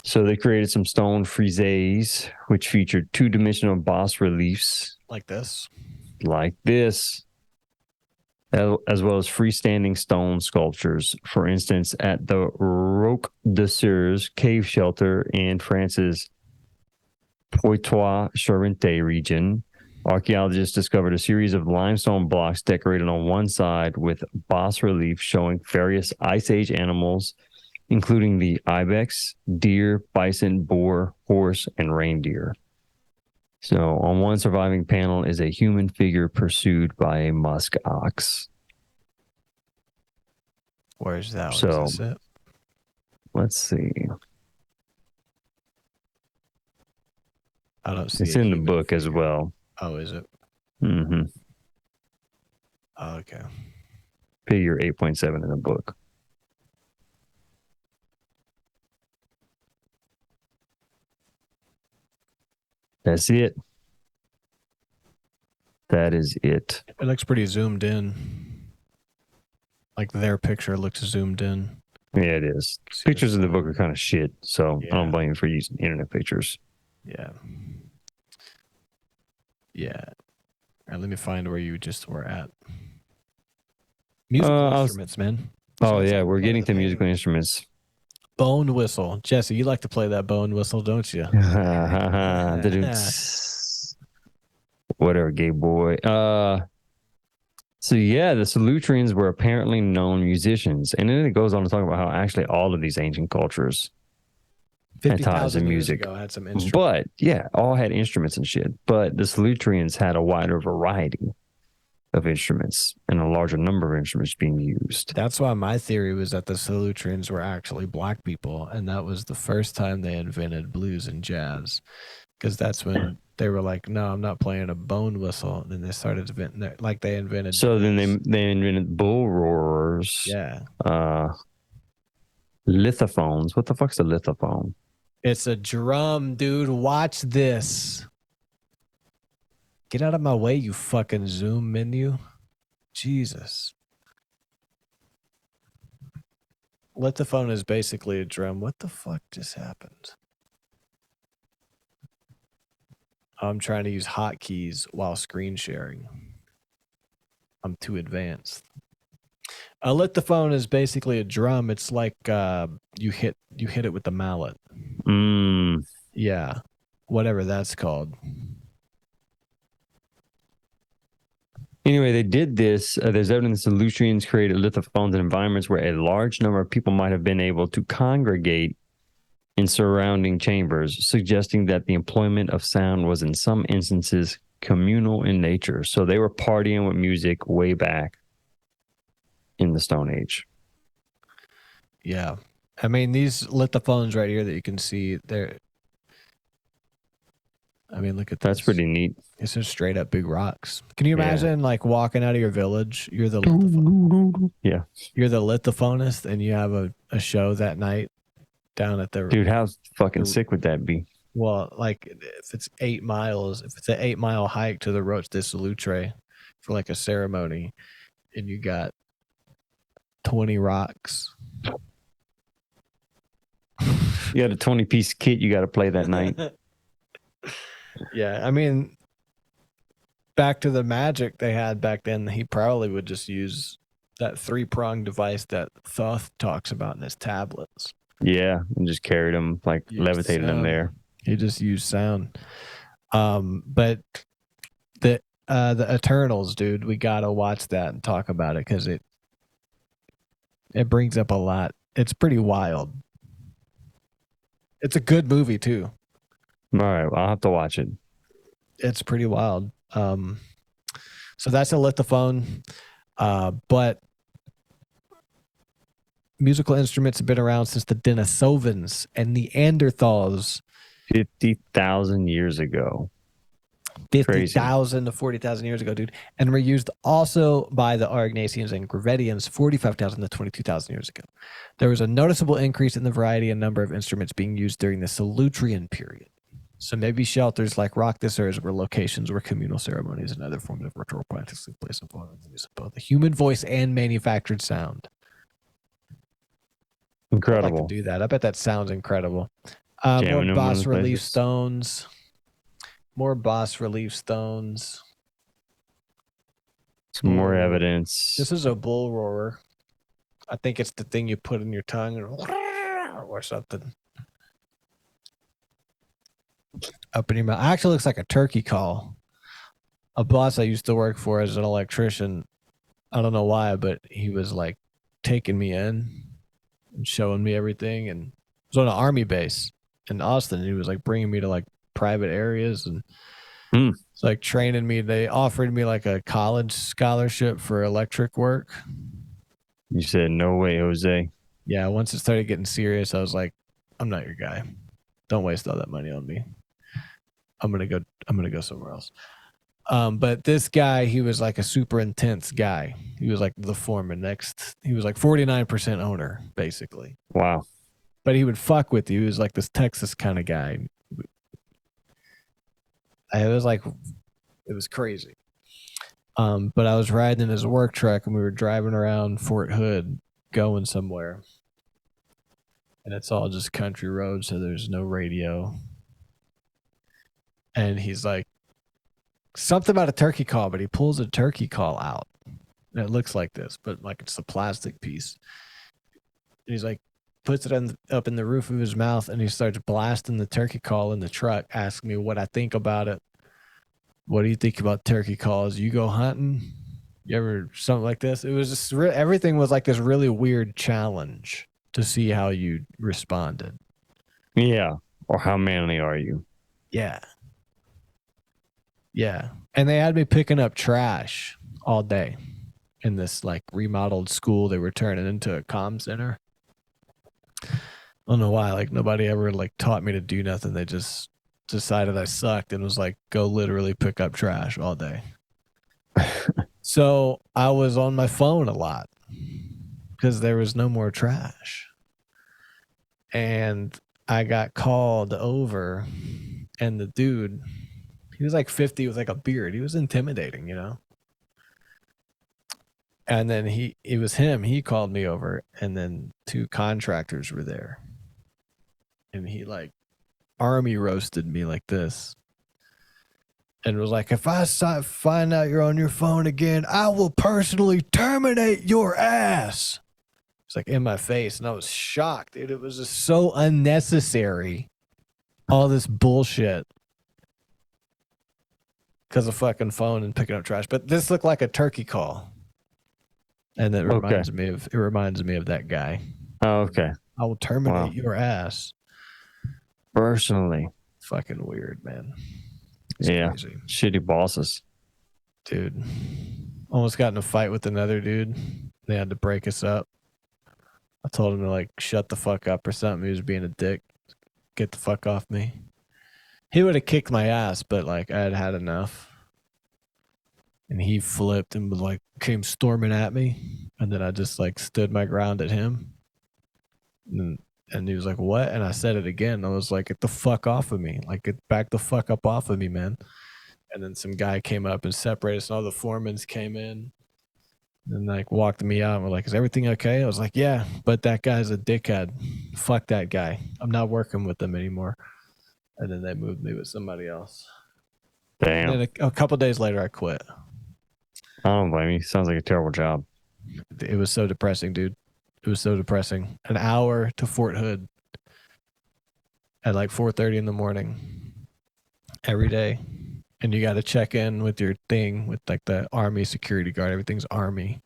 So they created some stone friezes, which featured two-dimensional bas reliefs. Like this. As well as freestanding stone sculptures. For instance, at the Roque de Surs cave shelter in France's Poitou-Charentes region, archaeologists discovered a series of limestone blocks decorated on one side with bas relief showing various Ice Age animals, including the ibex, deer, bison, boar, horse, and reindeer. So on one surviving panel is a human figure pursued by a musk ox. Where's that? So, is this it? Let's see. I don't see it's in the book figure as well. Oh, is it? Mm-hmm. Oh, okay. Figure 8.7 in the book. That's it. That is it. It looks pretty zoomed in. Like their picture looks zoomed in. Yeah, it is. Pictures in the book are kind of shit, so yeah. I don't blame you for using internet pictures. Yeah. Yeah. All right, let me find where you just were at. Musical instruments, man. Oh, yeah, we're getting to musical instruments. Bone whistle. Jesse, you like to play that bone whistle, don't you? Whatever, gay boy. So yeah, the Solutreans were apparently known musicians, and then it goes on to talk about how actually all of these ancient cultures had ties in music. Had some instruments. But yeah, all had instruments and shit. But the Solutreans had a wider variety of instruments and a larger number of instruments being used. That's why my theory was that the Solutreans were actually black people, and that was the first time they invented blues and jazz, because that's when they were like, "No, I'm not playing a bone whistle." And then they started inventing, like they invented. So then they invented bull roarers. Yeah. Lithophones. What the fuck's a lithophone? It's a drum, dude. Watch this. Get out of my way, you fucking Zoom menu. Jesus. Lithophone is basically a drum. What the fuck just happened? I'm trying to use hotkeys while screen sharing. I'm too advanced. A lithophone is basically a drum. It's like you hit it with the mallet. Yeah. Whatever that's called. Anyway, they did this. There's evidence the Solutreans created lithophones in environments where a large number of people might have been able to congregate in surrounding chambers, suggesting that the employment of sound was in some instances communal in nature. So they were partying with music way back in the Stone Age. Yeah. I mean, these lithophones right here that you can see, they're... I mean, look at this. That's pretty neat. It's just straight up big rocks. Can you imagine like walking out of your village? You're the lithophone. Yeah. You're the lithophonist, and you have a show that night down at the... Dude, how fucking sick would that be? Well, like if it's 8 miles, if it's an 8-mile hike to the Roche de Solutre for like a ceremony, and you got 20 rocks. You got a 20-piece kit you got to play that night. Yeah, I mean, back to the magic they had back then, he probably would just use that 3-pronged device that Thoth talks about in his tablets. Yeah, and just carried them, like levitated them there. He just used sound. But the Eternals, dude, we gotta watch that and talk about it because it brings up a lot. It's pretty wild. It's a good movie too. All right, well, I'll have to watch it. It's pretty wild. So that's a lithophone, but musical instruments have been around since the Denisovans and Neanderthals. 50,000 years ago. 50,000 to 40,000 years ago, dude. And were used also by the Aurignacians and Gravettians 45,000 to 22,000 years ago. There was a noticeable increase in the variety and number of instruments being used during the Solutrean period. So maybe shelters like Roque de Surs were locations where communal ceremonies and other forms of ritual practices took place involving the use of both the human voice and manufactured sound. Incredible. I'd like to do that. I bet that sounds incredible. More boss relief stones. More boss relief stones. Some more evidence. This is a bull roarer. I think it's the thing you put in your tongue or something. Up in your mouth. Actually looks like a turkey call. A boss I used to work for as an electrician, I don't know why, but he was like taking me in and showing me everything, and it was on an army base in Austin. He was like bringing me to like private areas and it's like training me. They offered me like a college scholarship for electric work. You said, no way, Jose. Yeah, once it started getting serious, I was like, I'm not your guy. Don't waste all that money on me. I'm gonna go somewhere else. But this guy, he was like a super intense guy. He was like the foreman next. He was like 49% owner, basically. Wow. But he would fuck with you. He was like this Texas kind of guy. It was crazy. But I was riding in his work truck and we were driving around Fort Hood going somewhere. And it's all just country roads, so there's no radio. And he's like, something about a turkey call, but he pulls a turkey call out. And it looks like this, but like it's a plastic piece. And he's like, puts it up in the roof of his mouth and he starts blasting the turkey call in the truck, asking me what I think about it. What do you think about turkey calls? You go hunting? You ever something like this? It was just everything was like this really weird challenge to see how you responded. Yeah. Or how manly are you? Yeah. Yeah. And they had me picking up trash all day in this like remodeled school they were turning into a comm center. I don't know why. Like nobody ever like taught me to do nothing. They just decided I sucked and was like, go literally pick up trash all day. So I was on my phone a lot because there was no more trash. And I got called over and the dude, he was like 50 with like a beard. He was intimidating, you know? And then it was him. He called me over and then two contractors were there. And he like army roasted me like this. And was like, if I find out you're on your phone again, I will personally terminate your ass. It's like in my face. And I was shocked, dude. It was just so unnecessary. All this bullshit. Because of fucking phone and picking up trash. But this looked like a turkey call. And it reminds me of that guy. Oh, okay. I will terminate your ass. Personally. Fucking weird, man. It's crazy. Shitty bosses. Dude. Almost got in a fight with another dude. They had to break us up. I told him to like shut the fuck up or something. He was being a dick. Get the fuck off me. He would have kicked my ass, but like I had had enough. And he flipped and was like came storming at me. And then I just like stood my ground at him. And he was like, what? And I said it again. I was like, get the fuck off of me. Like, get back the fuck up off of me, man. And then some guy came up and separated us. And all the foremans came in and like walked me out. And were like, is everything okay? I was like, yeah, but that guy's a dickhead. Fuck that guy. I'm not working with them anymore. And then they moved me with somebody else. Damn. And then a couple days later, I quit. I don't blame you. Sounds like a terrible job. It was so depressing, dude. It was so depressing. An hour to Fort Hood at like 4:30 in the morning every day. And you got to check in with your thing with like the Army security guard. Everything's Army.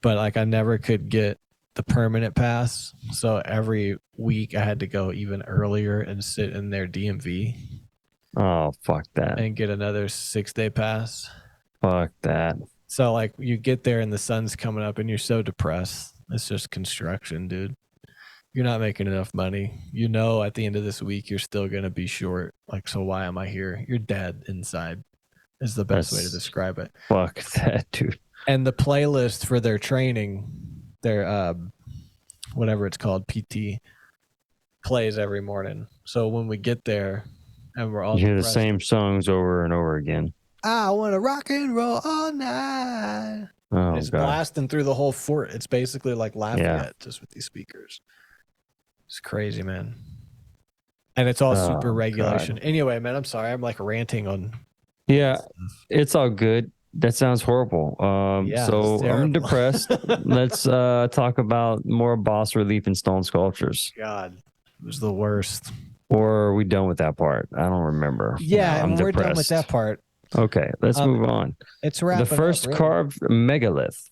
But like I never could get the permanent pass. So every week I had to go even earlier and sit in their DMV. Oh, fuck that. And get another 6-day pass. Fuck that. So like you get there and the sun's coming up and you're so depressed. It's just construction, dude. You're not making enough money. You know at the end of this week you're still going to be short. Like, so why am I here? You're dead inside is the best way to describe it. Fuck that, dude. And the playlist for their training, their whatever it's called, PT, plays every morning. So when we get there and we're all you hear the same songs over and over again. I want to rock and roll all night. Oh, it's God. blasting through the whole fort. It's basically like Lafayette just with these speakers. It's crazy, man. And it's all super Oh, regulation. God. Anyway, man, I'm sorry. I'm like ranting on. Yeah, it's all good. That sounds horrible. Yeah, it's So I'm terrible. depressed. Let's talk about more bas relief and stone sculptures. God, it was the worst. Or are we done with that part? I don't remember. Yeah, I'm we're done with that depressed. part. Okay, let's move on. It's The wrapping first up, really. carved megalith.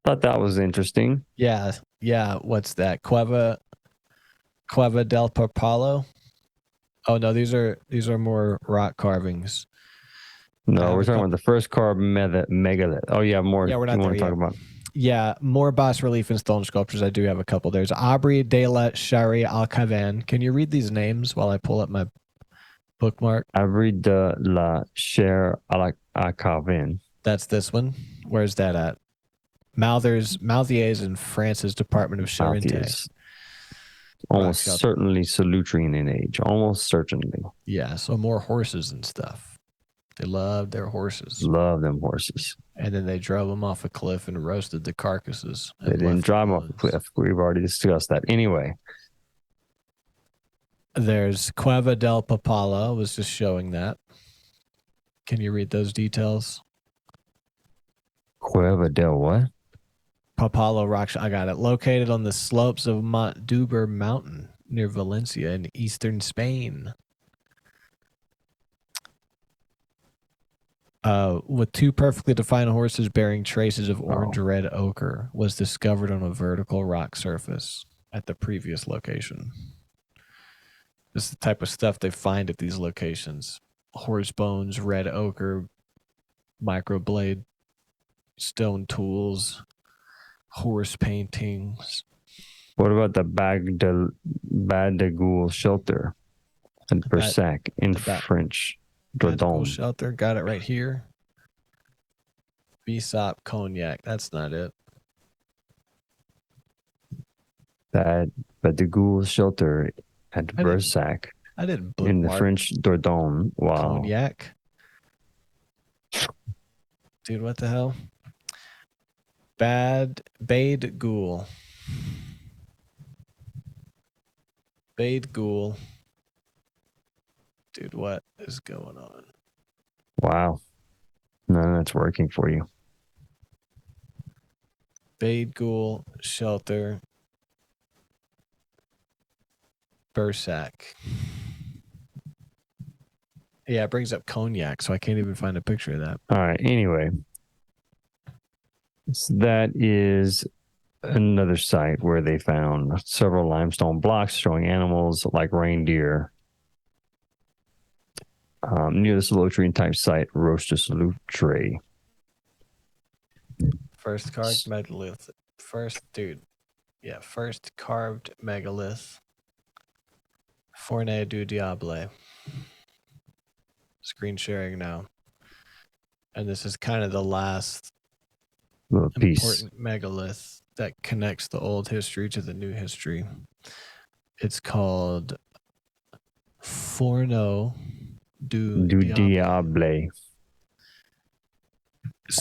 Thought that was interesting. Yeah. What's that? Cueva del Papalo. Oh no, these are more rock carvings. No, we're talking about the first carved megalith. Oh yeah, more. Yeah, we're not you there want to yet. talk about? Yeah, more bas relief and stone sculptures. I do have a couple. There's Abri de la Shari Alcavan. Can you read these names while I pull up my bookmark? Abri de la Cher Alcavan. That's this one. Where's that at? Malthiers in France's Department of Charente. Almost certainly Solutrean in age. Almost certainly. Yeah, so more horses and stuff. They loved their horses. Love them horses. And then they drove them off a cliff and roasted the carcasses. They didn't drive them off a cliff. We've already discussed that. Anyway. There's Cueva del Papala. I was just showing that. Can you read those details? Cueva del what? Papalo Rock. I got it. Located on the slopes of Mont Duber Mountain near Valencia in eastern Spain. With two perfectly defined horses bearing traces of orange-red ochre, was discovered on a vertical rock surface at the previous location. This is the type of stuff they find at these locations. Horse bones, red ochre, microblade, stone tools, horse paintings. What about the Badagoul shelter and Bersac in French? Badagoul shelter, got it right here. Bissap cognac, that's not it. Badagoul shelter at Bersac. I didn't in the French Dordogne. Wow. Cognac. Dude, what the hell? Bade Ghoul. Bade Ghoul. Dude, what is going on? Wow. None that's working for you. Bade Ghoul shelter. Bersac. Yeah, it brings up cognac, so I can't even find a picture of that. All right. Anyway, so that is another site where they found several limestone blocks showing animals like reindeer near the Solutrean type site, Roche de Solutre. First carved megalith. First carved megalith. Fourne du Diable. Screen sharing now. And this is kind of the last important megalith that connects the old history to the new history. It's called Forno du Diable.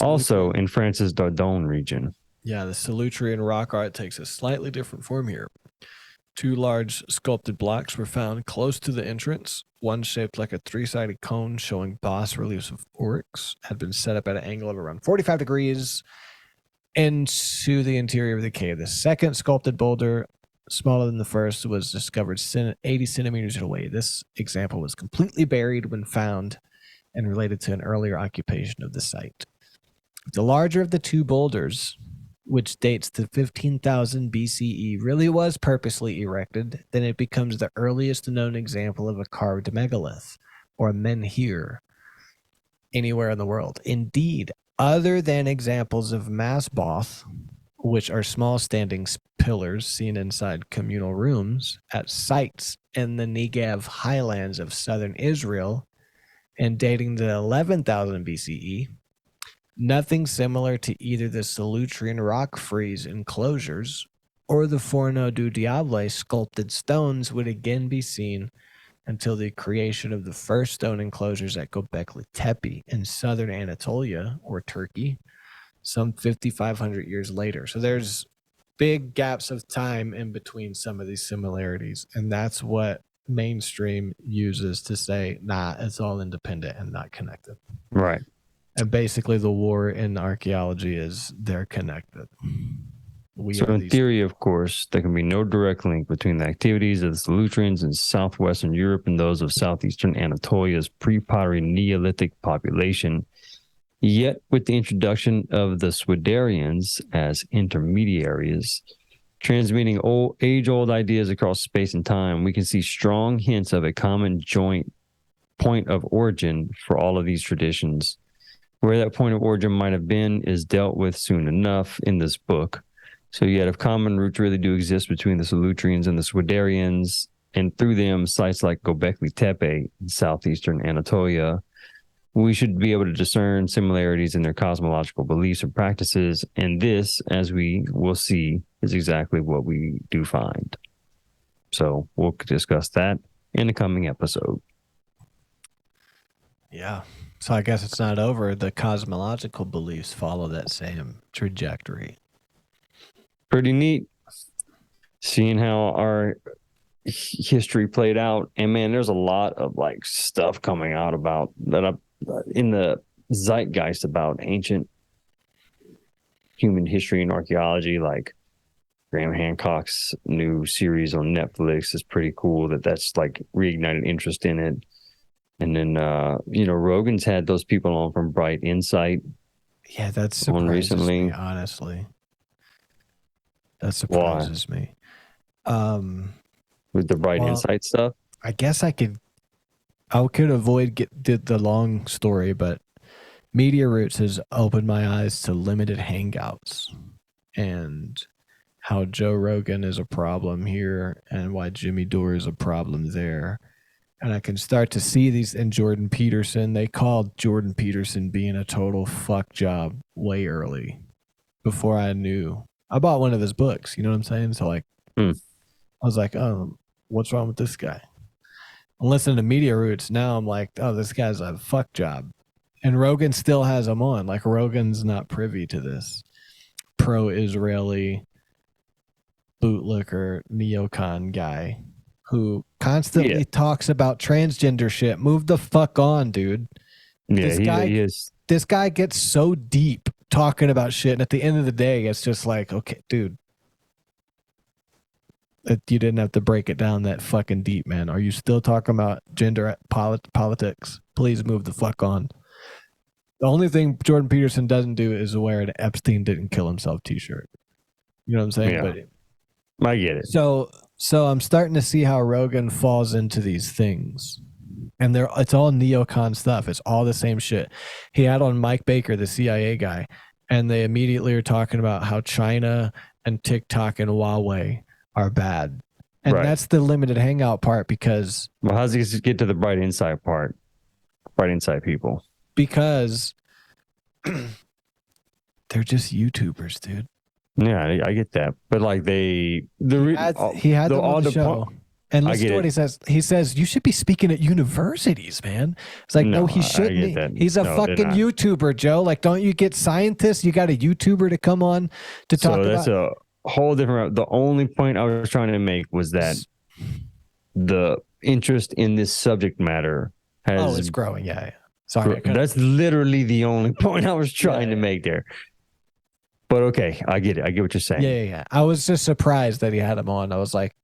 Also in France's Dordogne region. Yeah, the Solutrean rock art takes a slightly different form here. Two large sculpted blocks were found close to the entrance. One shaped like a three-sided cone showing bas reliefs of oryx had been set up at an angle of around 45 degrees into the interior of the cave. The second sculpted boulder, smaller than the first, was discovered 80 centimeters away. This example was completely buried when found and related to an earlier occupation of the site. The larger of the two boulders, which dates to 15,000 BCE, really was purposely erected, then it becomes the earliest known example of a carved megalith, or menhir, anywhere in the world. Indeed, other than examples of masboth, which are small standing pillars seen inside communal rooms at sites in the Negev highlands of southern Israel, and dating to 11,000 BCE, nothing similar to either the Solutrean rock frieze enclosures or the Forno du Diable sculpted stones would again be seen until the creation of the first stone enclosures at Göbekli Tepe in southern Anatolia, or Turkey, some 5,500 years later. So there's big gaps of time in between some of these similarities, and that's what mainstream uses to say, nah, it's all independent and not connected. Right. And basically the war in archaeology is they're connected. So in theory, of course, there can be no direct link between the activities of the Solutreans in southwestern Europe and those of southeastern Anatolia's pre-pottery Neolithic population. Yet, with the introduction of the Swidarians as intermediaries, transmitting age-old ideas across space and time, we can see strong hints of a common joint point of origin for all of these traditions. Where that point of origin might have been is dealt with soon enough in this book. So yet if common roots really do exist between the Solutreans and the Swidarians, and through them sites like Göbekli Tepe in southeastern Anatolia, we should be able to discern similarities in their cosmological beliefs and practices. And this, as we will see, is exactly what we do find. So we'll discuss that in the coming episode. Yeah. So I guess it's not over. The cosmological beliefs follow that same trajectory. Pretty neat seeing how our history played out. And man, there's a lot of like stuff coming out about that in the zeitgeist about ancient human history and archaeology. Like Graham Hancock's new series on Netflix is pretty cool. That's like reignited interest in it. And then, Rogan's had those people on from Bright Insight. Yeah, that surprises recently. me, honestly. That surprises me. With the Bright Insight stuff? I guess I could avoid the long story, but Media Roots has opened my eyes to limited hangouts and how Joe Rogan is a problem here and why Jimmy Dore is a problem there. And I can start to see these in Jordan Peterson. They called Jordan Peterson being a total fuck job way early before I knew. I bought one of his books, you know what I'm saying? So I was like, oh, what's wrong with this guy? I'm listening to Media Roots. Now I'm like, oh, this guy's a fuck job. And Rogan still has him on. Like Rogan's not privy to this pro-Israeli bootlicker neocon guy who constantly talks about transgender shit. Move the fuck on, dude. Yeah, he is. This guy gets so deep talking about shit, and at the end of the day, it's just like, okay, dude, you didn't have to break it down that fucking deep, man. Are you still talking about gender politics? Please move the fuck on. The only thing Jordan Peterson doesn't do is wear an Epstein didn't kill himself t-shirt. You know what I'm saying? Yeah. But I get it. So I'm starting to see how Rogan falls into these things. And it's all neocon stuff. It's all the same shit. He had on Mike Baker, the CIA guy, and they immediately are talking about how China and TikTok and Huawei are bad. And that's the limited hangout part because... Well, how does he get to the Bright Insight part? Bright Insight people. Because they're just YouTubers, dude. Yeah, I get that. But like he had them on the show. And listen to what he says. He says, you should be speaking at universities, man. It's like, no, he shouldn't. He's a fucking YouTuber, Joe. Like, don't you get scientists? You got a YouTuber to come on to talk about. So that's a whole different... The only point I was trying to make was that the interest in this subject matter has... Oh, it's growing. Yeah. Sorry. That's literally the only point I was trying to make there. But okay, I get it. I get what you're saying. Yeah. I was just surprised that he had him on. I was like,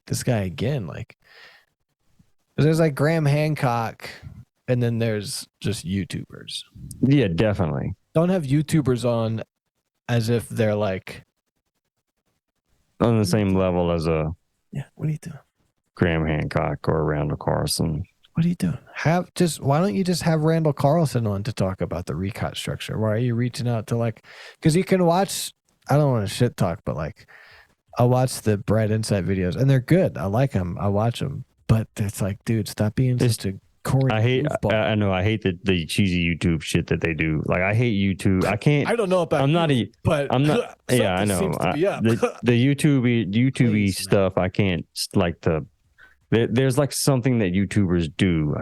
this guy again. Like, there's like Graham Hancock, and then there's just YouTubers. Yeah, definitely. Don't have YouTubers on as if they're like on the same level as a what are you doing? Graham Hancock or Randall Carlson. What are you doing? Why don't you just have Randall Carlson on to talk about the recot structure? Why are you reaching out to because you can watch, I don't want to shit talk, but I watch the Bright Insight videos and they're good. I like them. I watch them, but it's like, dude, stop being such a corny. I know. I hate the cheesy YouTube shit that they do. Like, I hate YouTube. I can't. I don't know about. I'm not I'm not. Yeah, I know. The YouTube stuff. I can't like the. There's like something that YouTubers do,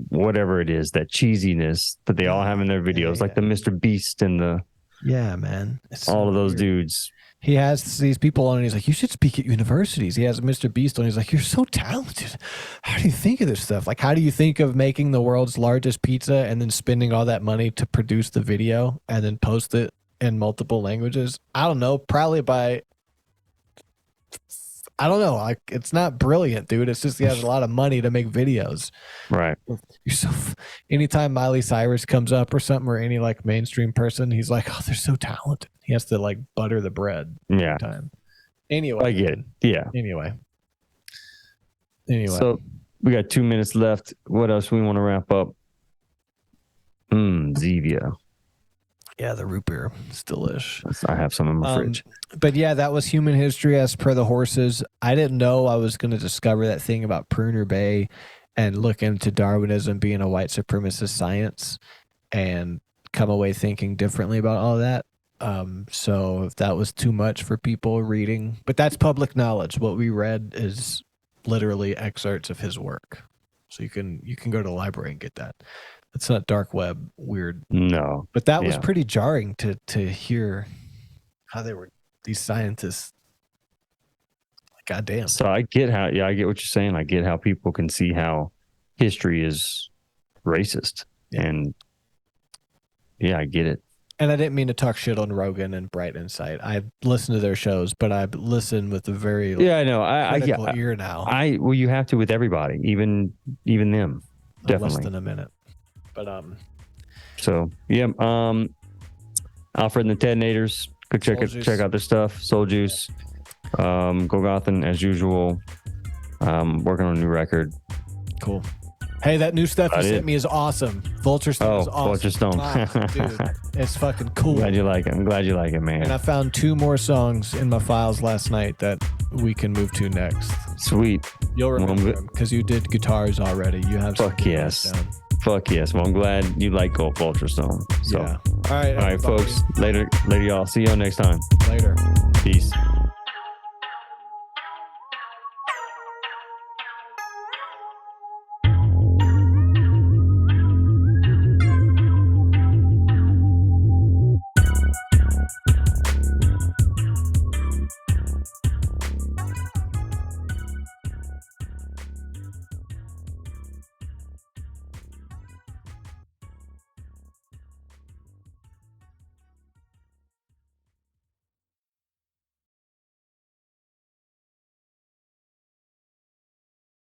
whatever it is, that cheesiness that they all have in their videos, like the Mr. Beast and the man, it's all of those dudes. he has these people on and he's like, you should speak at universities. He has Mr. Beast on. He's like, you're so talented. How do you think of this stuff? Like, how do you think of making the world's largest pizza and then spending all that money to produce the video and then post it in multiple languages? I don't know. Probably by, I don't know. Like, it's not brilliant, dude. It's just he has a lot of money to make videos. Right. You're so. Anytime Miley Cyrus comes up or something, or any like mainstream person, he's like, "Oh, they're so talented." He has to like butter the bread. Yeah. Every time. Anyway, I get it. Yeah. Anyway. So we got 2 minutes left. What else we want to wrap up? Zevia. Yeah, the root beer. It's delish. I have some in my fridge. But yeah, that was human history as per the horses. I didn't know I was going to discover that thing about Pruner Bay and look into Darwinism being a white supremacist science and come away thinking differently about all that. So if that was too much for people reading, but that's public knowledge. What we read is literally excerpts of his work. So you can go to the library and get that. It's not dark web weird. No. But that was pretty jarring to hear how they were, these scientists. God damn. So I get how, I get what you're saying. I get how people can see how history is racist. Yeah. And I get it. And I didn't mean to talk shit on Rogan and Bright Insight. I listen to their shows, but I listen with a very I know. critical ear now. Well, you have to with everybody, even them. Definitely. Less than a minute. But So yeah, Alfred and the Detonators. Go check out their stuff. Soul Juice. Golgothan as usual. Working on a new record. Cool. Hey, that new stuff you sent me is awesome. Vulture Stone is awesome. Vulture Stone. Dude, it's fucking cool. I'm glad you like it, man. And I found 2 more songs in my files last night that we can move to next. Sweet. You'll remember them because you did guitars already. You have Fuck yes. Fuck yes. Well, I'm glad you like Vulture Stone. So. Yeah. All right, folks. Later, y'all. See y'all next time. Later. Peace.